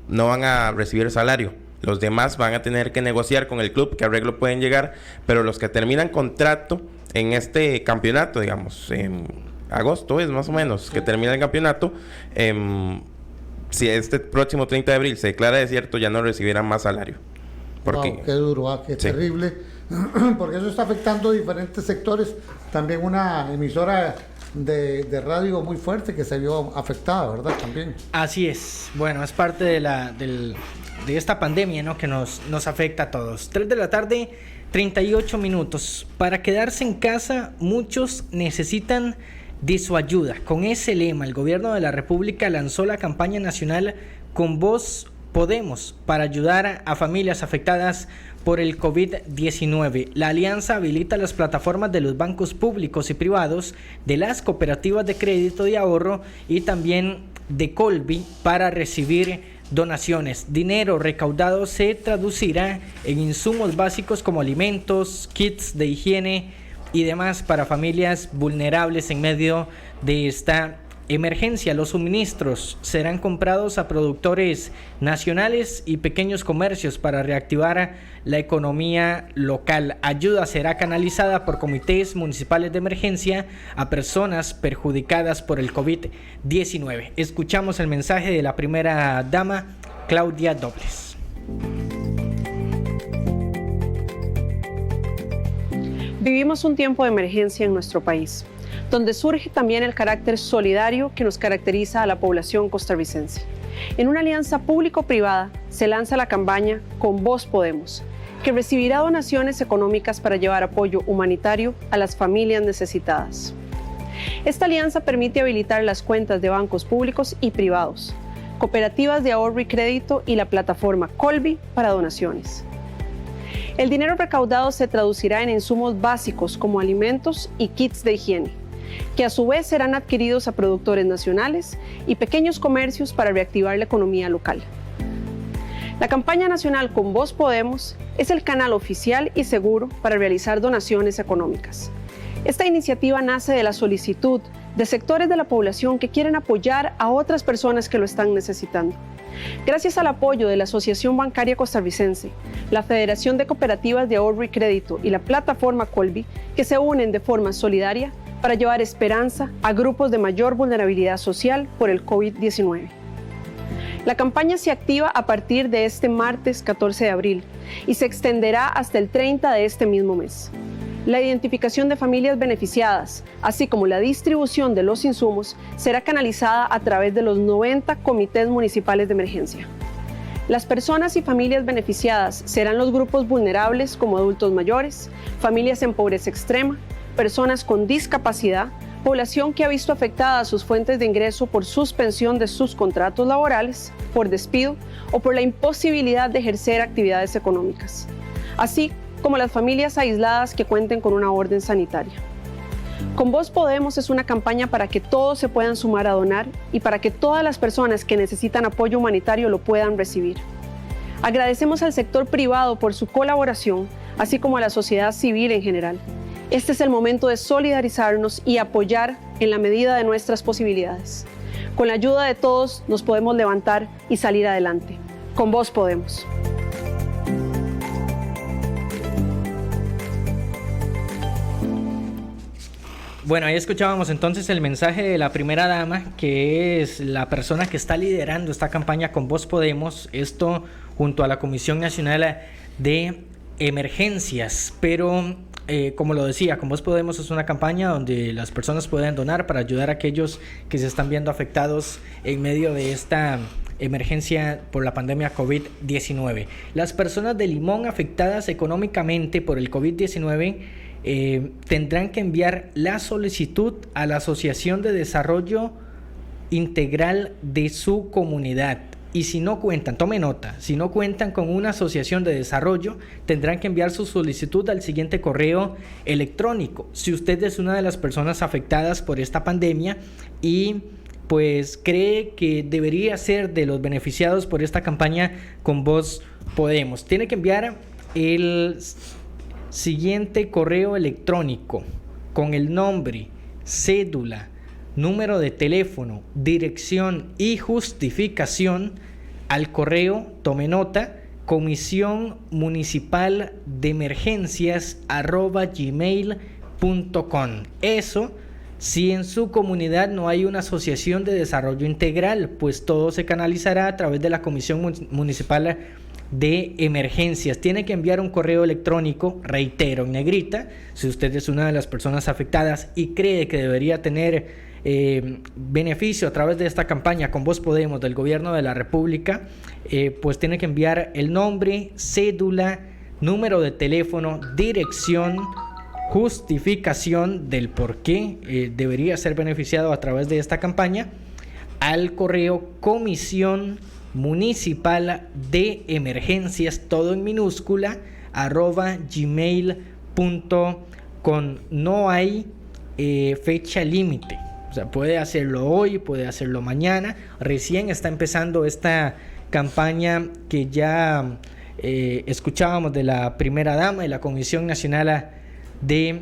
[SPEAKER 6] no van a recibir salario. Los demás van a tener que negociar con el club qué arreglo pueden llegar, pero los que terminan contrato en este campeonato, digamos, en agosto es más o menos que termina el campeonato, si este próximo 30 de abril se declara desierto, ya no recibirán más salario. Porque,
[SPEAKER 7] wow, qué duro, qué terrible, porque eso está afectando diferentes sectores. También una emisora de radio muy fuerte que se vio afectada, ¿verdad? También.
[SPEAKER 5] Así es. Bueno, es parte de esta pandemia, ¿no?, que nos afecta a todos. 3 de la tarde, 38 minutos. Para quedarse en casa, muchos necesitan de su ayuda. Con ese lema, el gobierno de la República lanzó la campaña nacional Con Vos Podemos para ayudar a familias afectadas por el COVID-19. La alianza habilita las plataformas de los bancos públicos y privados, de las cooperativas de crédito y ahorro y también de Colby para recibir donaciones. Dinero recaudado se traducirá en insumos básicos como alimentos, kits de higiene y demás para familias vulnerables en medio de esta emergencia. Los suministros serán comprados a productores nacionales y pequeños comercios para reactivar la economía local. Ayuda será canalizada por comités municipales de emergencia a personas perjudicadas por el COVID-19. Escuchamos el mensaje de la primera dama, Claudia Dobles.
[SPEAKER 13] Vivimos un tiempo de emergencia en nuestro país, donde surge también el carácter solidario que nos caracteriza a la población costarricense. En una alianza público-privada se lanza la campaña Con Vos Podemos, que recibirá donaciones económicas para llevar apoyo humanitario a las familias necesitadas. Esta alianza permite habilitar las cuentas de bancos públicos y privados, cooperativas de ahorro y crédito y la plataforma Colby para donaciones. El dinero recaudado se traducirá en insumos básicos como alimentos y kits de higiene, que a su vez serán adquiridos a productores nacionales y pequeños comercios para reactivar la economía local. La campaña nacional Con Vos Podemos es el canal oficial y seguro para realizar donaciones económicas. Esta iniciativa nace de la solicitud de sectores de la población que quieren apoyar a otras personas que lo están necesitando. Gracias al apoyo de la Asociación Bancaria Costarricense, la Federación de Cooperativas de Ahorro y Crédito y la plataforma Colby, que se unen de forma solidaria para llevar esperanza a grupos de mayor vulnerabilidad social por el COVID-19. La campaña se activa a partir de este martes 14 de abril y se extenderá hasta el 30 de este mismo mes. La identificación de familias beneficiadas, así como la distribución de los insumos, será canalizada a través de los 90 comités municipales de emergencia. Las personas y familias beneficiadas serán los grupos vulnerables como adultos mayores, familias en pobreza extrema, personas con discapacidad, población que ha visto afectadas sus fuentes de ingreso por suspensión de sus contratos laborales, por despido o por la imposibilidad de ejercer actividades económicas, así como las familias aisladas que cuenten con una orden sanitaria. Con Vos Podemos es una campaña para que todos se puedan sumar a donar y para que todas las personas que necesitan apoyo humanitario lo puedan recibir. Agradecemos al sector privado por su colaboración, así como a la sociedad civil en general. Este es el momento de solidarizarnos y apoyar en la medida de nuestras posibilidades. Con la ayuda de todos nos podemos levantar y salir adelante. Con Vos Podemos.
[SPEAKER 5] Bueno, ahí escuchábamos entonces el mensaje de la primera dama, que es la persona que está liderando esta campaña Con Vos Podemos, esto junto a la Comisión Nacional de Emergencias. Pero, como lo decía, Con Vos Podemos es una campaña donde las personas pueden donar para ayudar a aquellos que se están viendo afectados en medio de esta emergencia por la pandemia COVID-19. Las personas de Limón afectadas económicamente por el COVID-19 tendrán que enviar la solicitud a la Asociación de Desarrollo Integral de su comunidad. Y si no cuentan, tome nota, si no cuentan con una asociación de desarrollo, tendrán que enviar su solicitud al siguiente correo electrónico. Si usted es una de las personas afectadas por esta pandemia y pues cree que debería ser de los beneficiados por esta campaña Con Vos Podemos, tiene que enviar el siguiente correo electrónico con el nombre, cédula, número de teléfono, dirección y justificación al correo, tome nota, Comisión Municipal de Emergencias @gmail.com. Eso si en su comunidad no hay una asociación de desarrollo integral, pues todo se canalizará a través de la Comisión Municipal de Emergencias. Tiene que enviar un correo electrónico, reitero, en negrita, si usted es una de las personas afectadas y cree que debería tener beneficio a través de esta campaña Con Vos Podemos del Gobierno de la República, pues tiene que enviar el nombre, cédula, número de teléfono, dirección, justificación del por qué debería ser beneficiado a través de esta campaña al correo Comisión Municipal de Emergencias, todo en minúscula, @gmail.com. No hay fecha límite, o sea, puede hacerlo hoy, puede hacerlo mañana. Recién está empezando esta campaña que ya escuchábamos de la primera dama y la Comisión Nacional de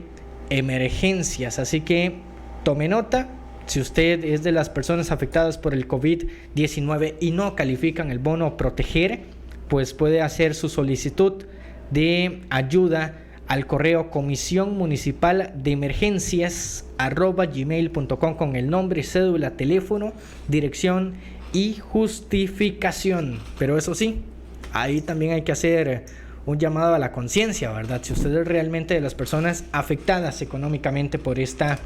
[SPEAKER 5] Emergencias, así que tome nota. Si usted es de las personas afectadas por el COVID-19 y no califican el bono Proteger, pues puede hacer su solicitud de ayuda al correo Comisión Municipal de Emergencias @gmail.com con el nombre, cédula, teléfono, dirección y justificación. Pero eso sí, ahí también hay que hacer un llamado a la conciencia, ¿verdad? Si usted es realmente de las personas afectadas económicamente por esta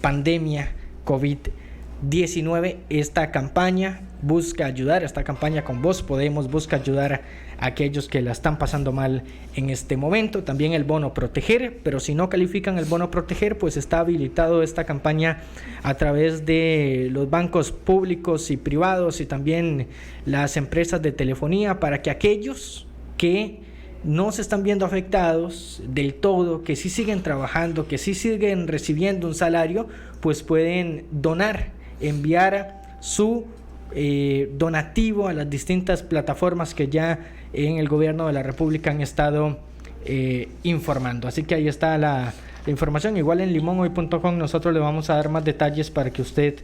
[SPEAKER 5] pandemia COVID-19, esta campaña busca ayudar, esta campaña Con Vos Podemos busca ayudar a aquellos que la están pasando mal en este momento. También el bono Proteger, pero si no califican el bono Proteger, pues está habilitado esta campaña a través de los bancos públicos y privados y también las empresas de telefonía, para que aquellos que no se están viendo afectados del todo, que sí siguen trabajando, que sí siguen recibiendo un salario, pues pueden donar, enviar su donativo a las distintas plataformas que ya en el Gobierno de la República han estado informando. Así que ahí está la la información. Igual en limonhoy.com nosotros le vamos a dar más detalles para que usted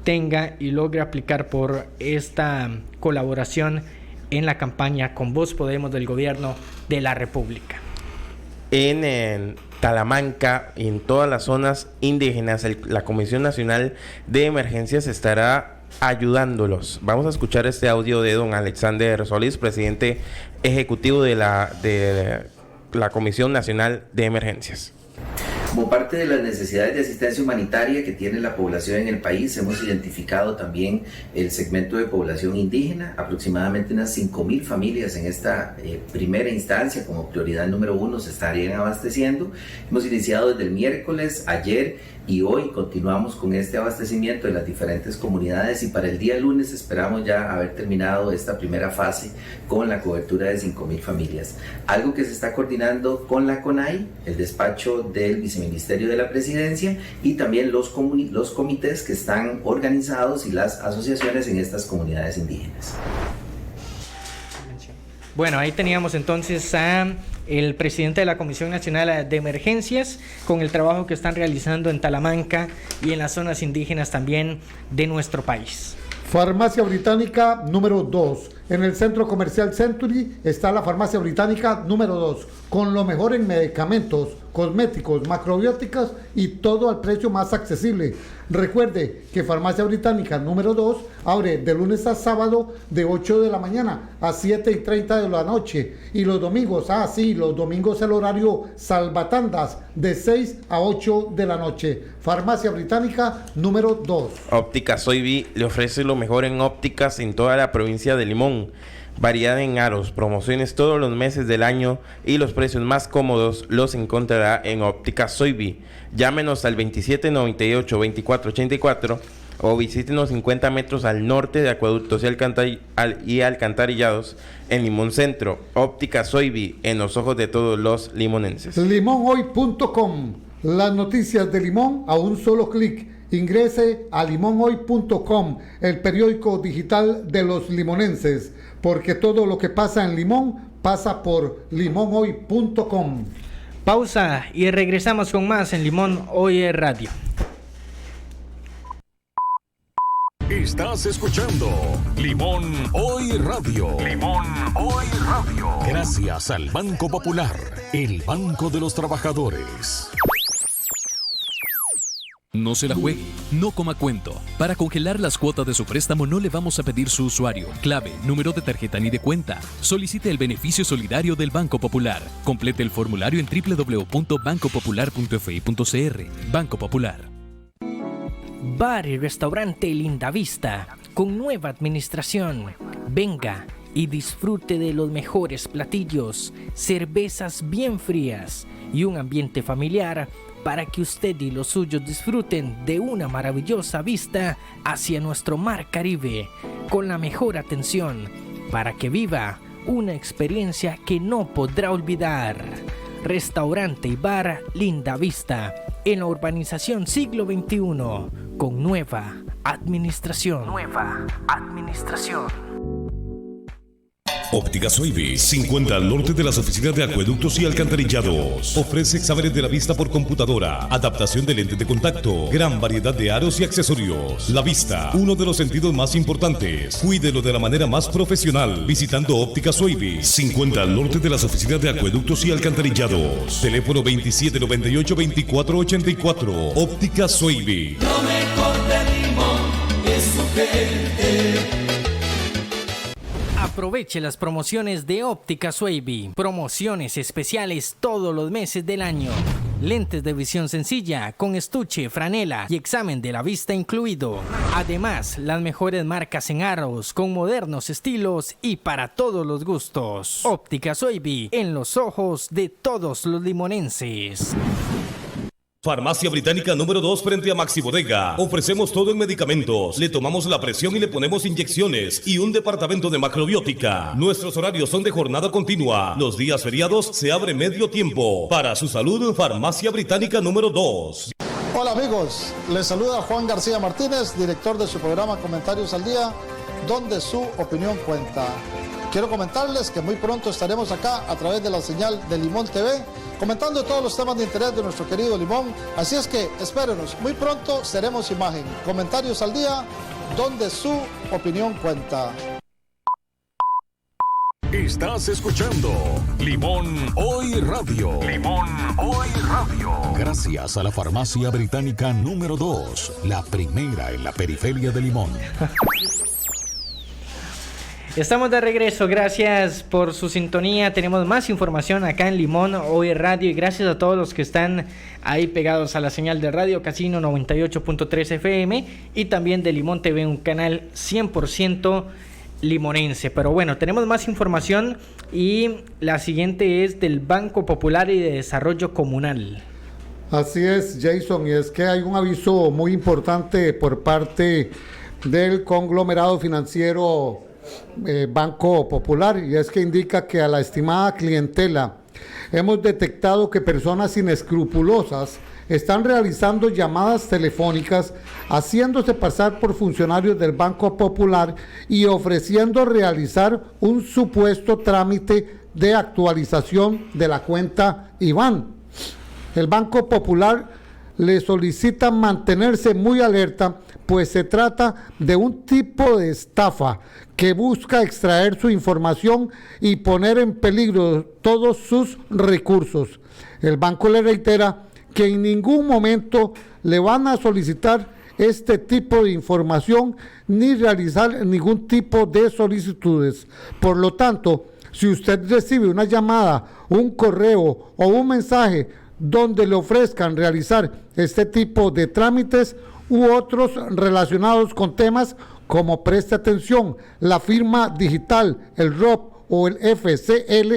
[SPEAKER 5] tenga y logre aplicar por esta colaboración en la campaña Con Vos Podemos del Gobierno de la República.
[SPEAKER 6] En Talamanca y en todas las zonas indígenas, la Comisión Nacional de Emergencias estará ayudándolos. Vamos a escuchar este audio de don Alexander Solís, presidente ejecutivo de la Comisión Nacional de Emergencias.
[SPEAKER 14] Como parte de las necesidades de asistencia humanitaria que tiene la población en el país, hemos identificado también el segmento de población indígena, aproximadamente unas 5,000 familias en esta primera instancia, como prioridad número 1, se estarían abasteciendo. Hemos iniciado desde el miércoles, ayer y hoy continuamos con este abastecimiento de las diferentes comunidades, y para el día lunes esperamos ya haber terminado esta primera fase con la cobertura de 5,000 familias. Algo que se está coordinando con la CONAI, el despacho del Viceministerio de la Presidencia, y también los comités que están organizados y las asociaciones en estas comunidades indígenas.
[SPEAKER 5] Bueno, ahí teníamos entonces a el presidente de la Comisión Nacional de Emergencias con el trabajo que están realizando en Talamanca y en las zonas indígenas también de nuestro país.
[SPEAKER 7] Farmacia Británica número 2. En el Centro Comercial Century está la Farmacia Británica número 2, con lo mejor en medicamentos, cosméticos, macrobióticas y todo al precio más accesible. Recuerde que Farmacia Británica número 2 abre de lunes a sábado de 8 de la mañana a 7:30 de la noche, y los domingos, los domingos el horario salvatandas de 6 a 8 de la noche. Farmacia Británica número 2.
[SPEAKER 6] Óptica Soybi le ofrece lo mejor en ópticas en toda la provincia de Limón. Variedad en aros, promociones todos los meses del año y los precios más cómodos los encontrará en Óptica Soybi. Llámenos al 2798-2484 o visítenos 50 metros al norte de Acueductos y Alcantarillados en Limón Centro. Óptica Soybi, en los ojos de todos los limonenses.
[SPEAKER 7] Limonhoy.com, las noticias de Limón a un solo clic. Ingrese a limonhoy.com, el periódico digital de los limonenses, porque todo lo que pasa en Limón pasa por limonhoy.com.
[SPEAKER 5] Pausa y regresamos con más en Limón Hoy Radio.
[SPEAKER 3] Estás escuchando Limón Hoy Radio. Limón Hoy Radio. Gracias al Banco Popular, el Banco de los Trabajadores.
[SPEAKER 10] No se la juegue, no coma cuento. Para congelar las cuotas de su préstamo no le vamos a pedir su usuario, clave, número de tarjeta ni de cuenta. Solicite el beneficio solidario del Banco Popular. Complete el formulario en www.bancopopular.fi.cr. Banco Popular.
[SPEAKER 5] Bar y restaurante Linda Vista, con nueva administración. Venga y disfrute de los mejores platillos, cervezas bien frías y un ambiente familiar para que usted y los suyos disfruten de una maravillosa vista hacia nuestro mar Caribe, con la mejor atención, para que viva una experiencia que no podrá olvidar. Restaurante y bar Linda Vista, en la urbanización Siglo XXI, con nueva administración.
[SPEAKER 1] Óptica Soybi, 50 al norte de las oficinas de Acueductos y Alcantarillados. Ofrece exámenes de la vista por computadora, adaptación de lentes de contacto, gran variedad de aros y accesorios. La vista, uno de los sentidos más importantes. Cuídelo de la manera más profesional visitando Óptica Soybi, 50 al norte de las oficinas de Acueductos y Alcantarillados. Teléfono 2798-2484. Óptica Soybi.
[SPEAKER 4] Lo mejor de Limón es su gente.
[SPEAKER 5] Aproveche las promociones de Óptica Soybi. Promociones especiales todos los meses del año. Lentes de visión sencilla con estuche, franela y examen de la vista incluido. Además, las mejores marcas en aros con modernos estilos y para todos los gustos. Óptica Soybi, en los ojos de todos los limonenses.
[SPEAKER 1] Farmacia Británica número 2 frente a Maxi Bodega. Ofrecemos todo en medicamentos. Le tomamos la presión y le ponemos inyecciones y un departamento de macrobiótica. Nuestros horarios son de jornada continua. Los días feriados se abre medio tiempo. Para su salud, Farmacia Británica número 2.
[SPEAKER 11] Hola amigos, les saluda Juan García Martínez, director de su programa Comentarios al Día, donde su opinión cuenta. Quiero comentarles que muy pronto estaremos acá a través de la señal de Limón TV, comentando todos los temas de interés de nuestro querido Limón. Así es que espérenos, muy pronto seremos imagen. Comentarios al día, donde su opinión cuenta.
[SPEAKER 3] Estás escuchando Limón Hoy Radio. Limón Hoy Radio. Gracias a la farmacia británica número 2, la primera en la periferia de Limón.
[SPEAKER 5] Estamos de regreso, gracias por su sintonía. Tenemos más información acá en Limón Hoy Radio y gracias a todos los que están ahí pegados a la señal de Radio Casino 98.3 FM y también de Limón TV, un canal 100% limonense. Pero bueno, tenemos más información y la siguiente es del Banco Popular y de Desarrollo Comunal.
[SPEAKER 7] Así es, Jason, y es que hay un aviso muy importante por parte del conglomerado financiero Banco Popular, y es que indica que a la estimada clientela hemos detectado que personas inescrupulosas están realizando llamadas telefónicas haciéndose pasar por funcionarios del Banco Popular y ofreciendo realizar un supuesto trámite de actualización de la cuenta IBAN. El Banco Popular le solicita mantenerse muy alerta, pues se trata de un tipo de estafa que busca extraer su información y poner en peligro todos sus recursos. El banco le reitera que en ningún momento le van a solicitar este tipo de información ni realizar ningún tipo de solicitudes. Por lo tanto, si usted recibe una llamada, un correo o un mensaje donde le ofrezcan realizar este tipo de trámites u otros relacionados con temas como preste atención, la firma digital, el ROP o el FCL,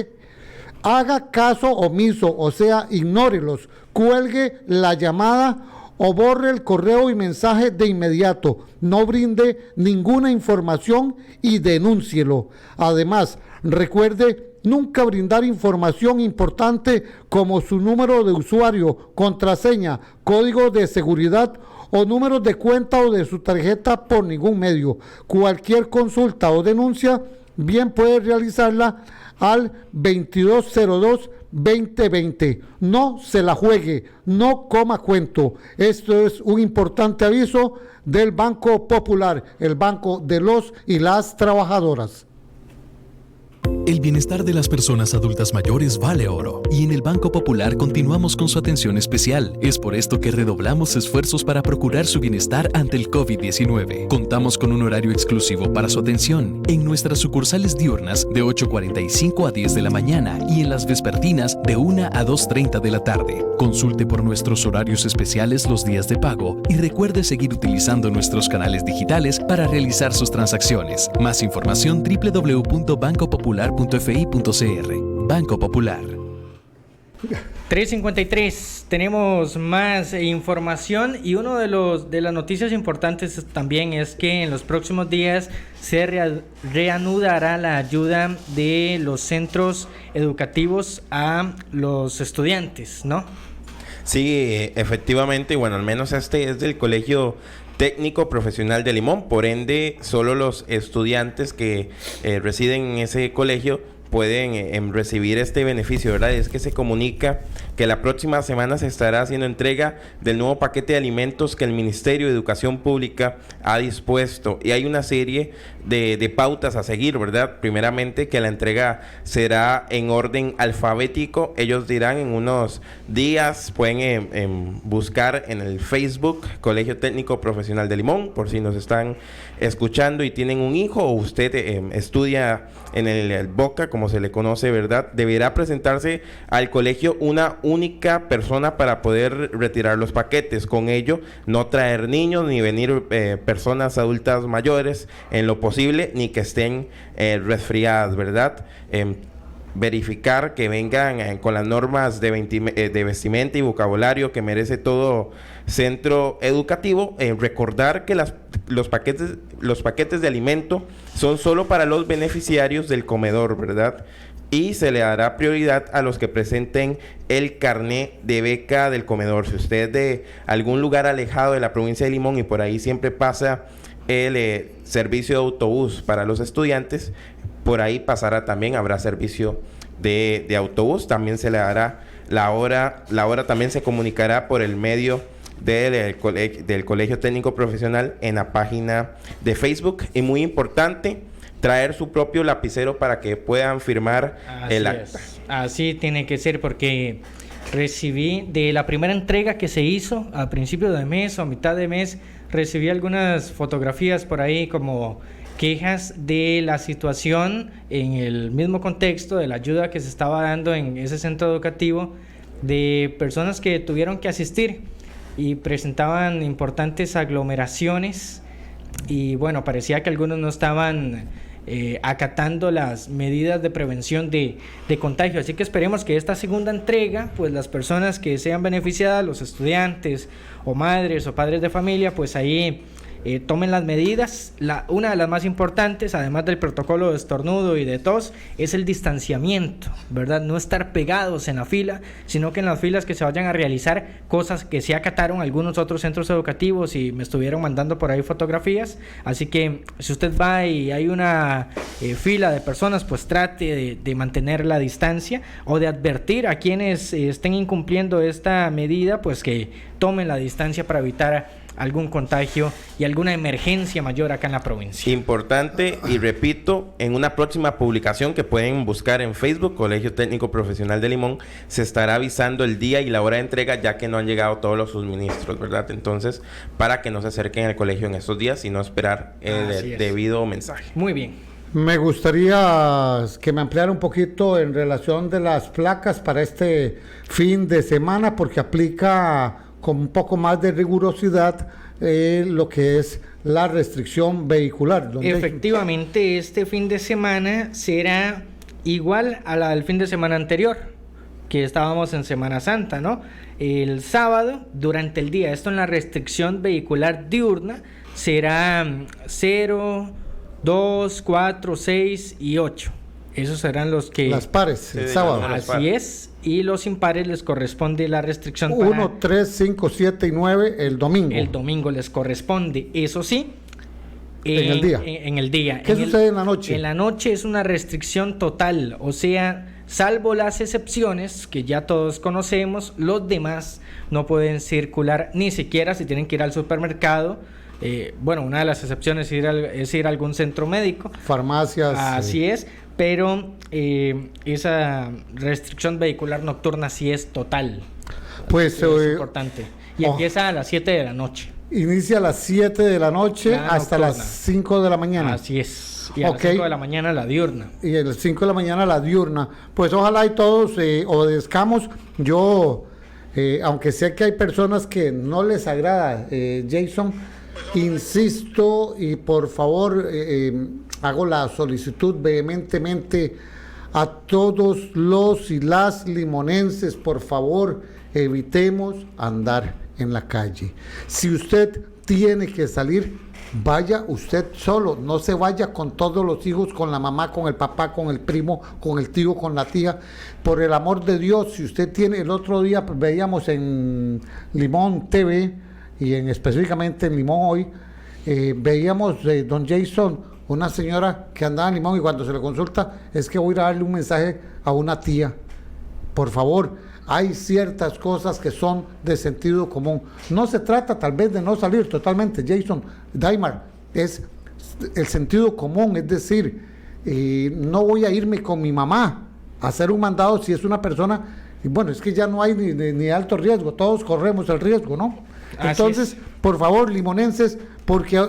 [SPEAKER 7] haga caso omiso, o sea, ignórelos, cuelgue la llamada o borre el correo y mensaje de inmediato, no brinde ninguna información y denúncielo. Además, recuerde nunca brindar información importante como su número de usuario, contraseña, código de seguridad o números de cuenta o de su tarjeta por ningún medio. Cualquier consulta o denuncia bien puede realizarla al 2202-2020. No se la juegue, no coma cuento. Esto es un importante aviso del Banco Popular, el banco de los y las trabajadoras.
[SPEAKER 10] El bienestar de las personas adultas mayores vale oro, y en el Banco Popular continuamos con su atención especial. Es por esto que redoblamos esfuerzos para procurar su bienestar ante el COVID-19. Contamos con un horario exclusivo para su atención en nuestras sucursales diurnas de 8:45 a 10 de la mañana y en las vespertinas de 1 a 2:30 de la tarde. Consulte por nuestros horarios especiales los días de pago y recuerde seguir utilizando nuestros canales digitales para realizar sus transacciones. Más información www.bancopopular.fi.cr. Banco Popular.
[SPEAKER 5] 3:53, tenemos más información y uno de las noticias importantes también es que en los próximos días se reanudará la ayuda de los centros educativos a los estudiantes, ¿no?
[SPEAKER 6] Sí, efectivamente, bueno, al menos este es del Colegio Técnico Profesional de Limón, por ende, solo los estudiantes que residen en ese colegio pueden recibir este beneficio, ¿verdad? Es que se comunica que la próxima semana se estará haciendo entrega del nuevo paquete de alimentos que el Ministerio de Educación Pública ha dispuesto, y hay una serie de pautas a seguir, ¿verdad? Primeramente, que la entrega será en orden alfabético. Ellos dirán en unos días, pueden buscar en el Facebook Colegio Técnico Profesional de Limón, por si nos están escuchando y tienen un hijo o usted estudia en el Boca, como se le conoce, ¿verdad? Deberá presentarse al colegio una única persona para poder retirar los paquetes. Con ello, no traer niños ni venir personas adultas mayores en lo posible, ni que estén resfriadas, ¿verdad? Verificar que vengan con las normas de vestimenta y vocabulario que merece todo centro educativo. Recordar que los paquetes de alimento son solo para los beneficiarios del comedor, ¿verdad? Y se le dará prioridad a los que presenten el carné de beca del comedor. Si usted es de algún lugar alejado de la provincia de Limón y por ahí siempre pasa el servicio de autobús para los estudiantes, por ahí pasará también, habrá servicio de autobús, también se le dará la hora también se comunicará por el medio del Colegio Técnico Profesional en la página de Facebook. Y muy importante, traer su propio lapicero para que puedan firmar el acta.
[SPEAKER 5] Así tiene que ser, porque recibí de la primera entrega que se hizo a principio de mes o a mitad de mes, recibí algunas fotografías por ahí como quejas de la situación en el mismo contexto de la ayuda que se estaba dando en ese centro educativo, de personas que tuvieron que asistir y presentaban importantes aglomeraciones, y bueno, parecía que algunos no estaban acatando las medidas de prevención de contagio. Así que esperemos que esta segunda entrega, pues las personas que sean beneficiadas, los estudiantes o madres o padres de familia, pues ahí tomen las medidas. Una de las más importantes, además del protocolo de estornudo y de tos, es el distanciamiento, ¿verdad? No estar pegados en la fila, sino que en las filas que se vayan a realizar, cosas que se acataron algunos otros centros educativos y me estuvieron mandando por ahí fotografías. Así que si usted va y hay una fila de personas, pues trate de mantener la distancia, o de advertir a quienes estén incumpliendo esta medida, pues que tomen la distancia para evitar algún contagio y alguna emergencia mayor acá en la provincia.
[SPEAKER 6] Importante, y repito, en una próxima publicación que pueden buscar en Facebook, Colegio Técnico Profesional de Limón, se estará avisando el día y la hora de entrega, ya que no han llegado todos los suministros, ¿verdad? Entonces, para que no se acerquen al colegio en estos días y no esperar el debido mensaje.
[SPEAKER 5] Muy bien.
[SPEAKER 7] Me gustaría que me ampliara un poquito en relación de las placas para este fin de semana, porque aplica con un poco más de rigurosidad lo que es la restricción vehicular.
[SPEAKER 5] Efectivamente, este fin de semana será igual a la del fin de semana anterior, que estábamos en Semana Santa, ¿no? El sábado, durante el día, esto en la restricción vehicular diurna, será 0, 2, 4, 6 y 8. Esos serán los que...
[SPEAKER 7] Las pares, el sábado.
[SPEAKER 5] Así es. Y los impares les corresponde la restricción
[SPEAKER 7] 1, 3, 5, 7 y 9 el domingo.
[SPEAKER 5] El domingo les corresponde. Eso sí,
[SPEAKER 7] en el día.
[SPEAKER 5] En el día.
[SPEAKER 7] ¿Qué sucede en la noche?
[SPEAKER 5] En la noche es una restricción total. O sea, salvo las excepciones que ya todos conocemos, los demás no pueden circular, ni siquiera si tienen que ir al supermercado. Bueno, una de las excepciones es ir a algún centro médico.
[SPEAKER 7] Farmacias.
[SPEAKER 5] Así es. Pero esa restricción vehicular nocturna sí es total.
[SPEAKER 7] Pues
[SPEAKER 5] es importante. Y empieza a las 7 de la noche.
[SPEAKER 7] Inicia a las 7 de la noche hasta las 5 de la mañana.
[SPEAKER 5] Así es. Y a las 5 de la mañana la diurna.
[SPEAKER 7] Y a las 5 de la mañana la diurna. Pues ojalá y todos obedezcamos. Yo, aunque sé que hay personas que no les agrada, Jason, insisto y por favor... hago la solicitud vehementemente a todos los y las limonenses, por favor, evitemos andar en la calle. Si usted tiene que salir, vaya usted solo, no se vaya con todos los hijos, con la mamá, con el papá, con el primo, con el tío, con la tía. Por el amor de Dios, si usted tiene, el otro día veíamos en Limón TV y específicamente en Limón Hoy, veíamos don Jason, una señora que andaba en Limón, y cuando se le consulta es que voy a darle un mensaje a una tía. Por favor, hay ciertas cosas que son de sentido común. No se trata tal vez de no salir totalmente, Jason, Daimar, es el sentido común, es decir, no voy a irme con mi mamá a hacer un mandado si es una persona, y bueno, es que ya no hay ni alto riesgo, todos corremos el riesgo, ¿no? Entonces, por favor, limonenses, porque...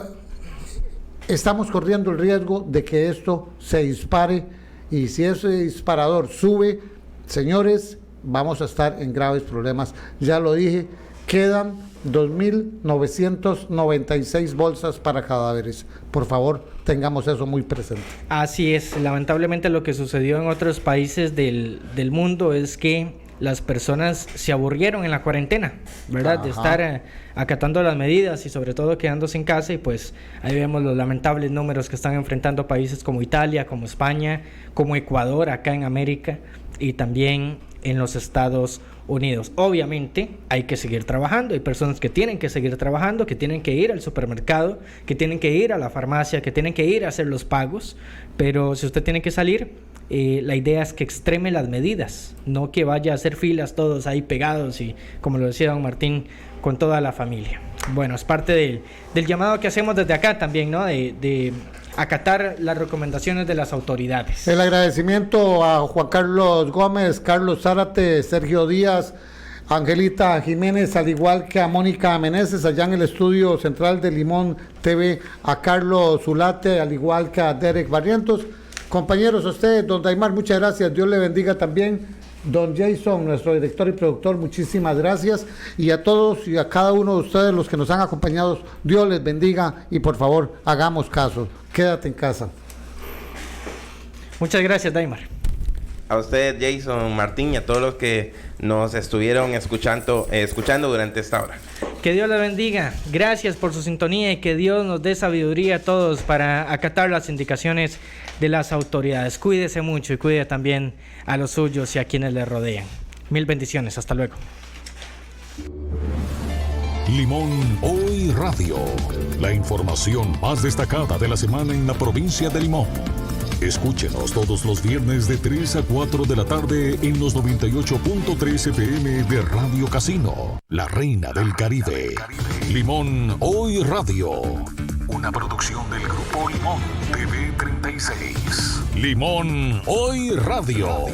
[SPEAKER 7] estamos corriendo el riesgo de que esto se dispare, y si ese disparador sube, señores, vamos a estar en graves problemas. Ya lo dije, quedan 2.996 bolsas para cadáveres. Por favor, tengamos eso muy presente.
[SPEAKER 5] Así es, lamentablemente lo que sucedió en otros países del mundo es que las personas se aburrieron en la cuarentena, ¿verdad? Ajá. De estar acatando las medidas y sobre todo quedándose en casa, y pues ahí vemos los lamentables números que están enfrentando países como Italia, como España, como Ecuador acá en América, y también en los Estados Unidos. Obviamente hay que seguir trabajando, hay personas que tienen que seguir trabajando, que tienen que ir al supermercado, que tienen que ir a la farmacia, que tienen que ir a hacer los pagos, pero si usted tiene que salir, la idea es que extreme las medidas, no que vaya a hacer filas todos ahí pegados y, como lo decía don Martín, con toda la familia. Bueno, es parte del llamado que hacemos desde acá también, ¿no? De acatar las recomendaciones de las autoridades.
[SPEAKER 7] El agradecimiento a Juan Carlos Gómez, Carlos Zárate, Sergio Díaz, Angelita Jiménez, al igual que a Mónica Meneses allá en el estudio central de Limón TV, a Carlos Zulate, al igual que a Derek Barrientos. Compañeros, a ustedes, don Daimar, muchas gracias, Dios le bendiga también. Don Jason, nuestro director y productor, muchísimas gracias. Y a todos y a cada uno de ustedes, los que nos han acompañado, Dios les bendiga y por favor, hagamos caso. Quédate en casa.
[SPEAKER 5] Muchas gracias, Daimar.
[SPEAKER 6] A usted, Jason, Martín, y a todos los que nos estuvieron escuchando durante esta hora.
[SPEAKER 5] Que Dios les bendiga. Gracias por su sintonía y que Dios nos dé sabiduría a todos para acatar las indicaciones de las autoridades. Cuídese mucho y cuide también a los suyos y a quienes le rodean. Mil bendiciones. Hasta luego.
[SPEAKER 3] Limón Hoy Radio. La información más destacada de la semana en la provincia de Limón. Escúchenos todos los viernes de 3 a 4 de la tarde en los 98.3 FM de Radio Casino, la reina del Caribe. Limón Hoy Radio. Una producción del Grupo Limón TV 36. Limón Hoy Radio.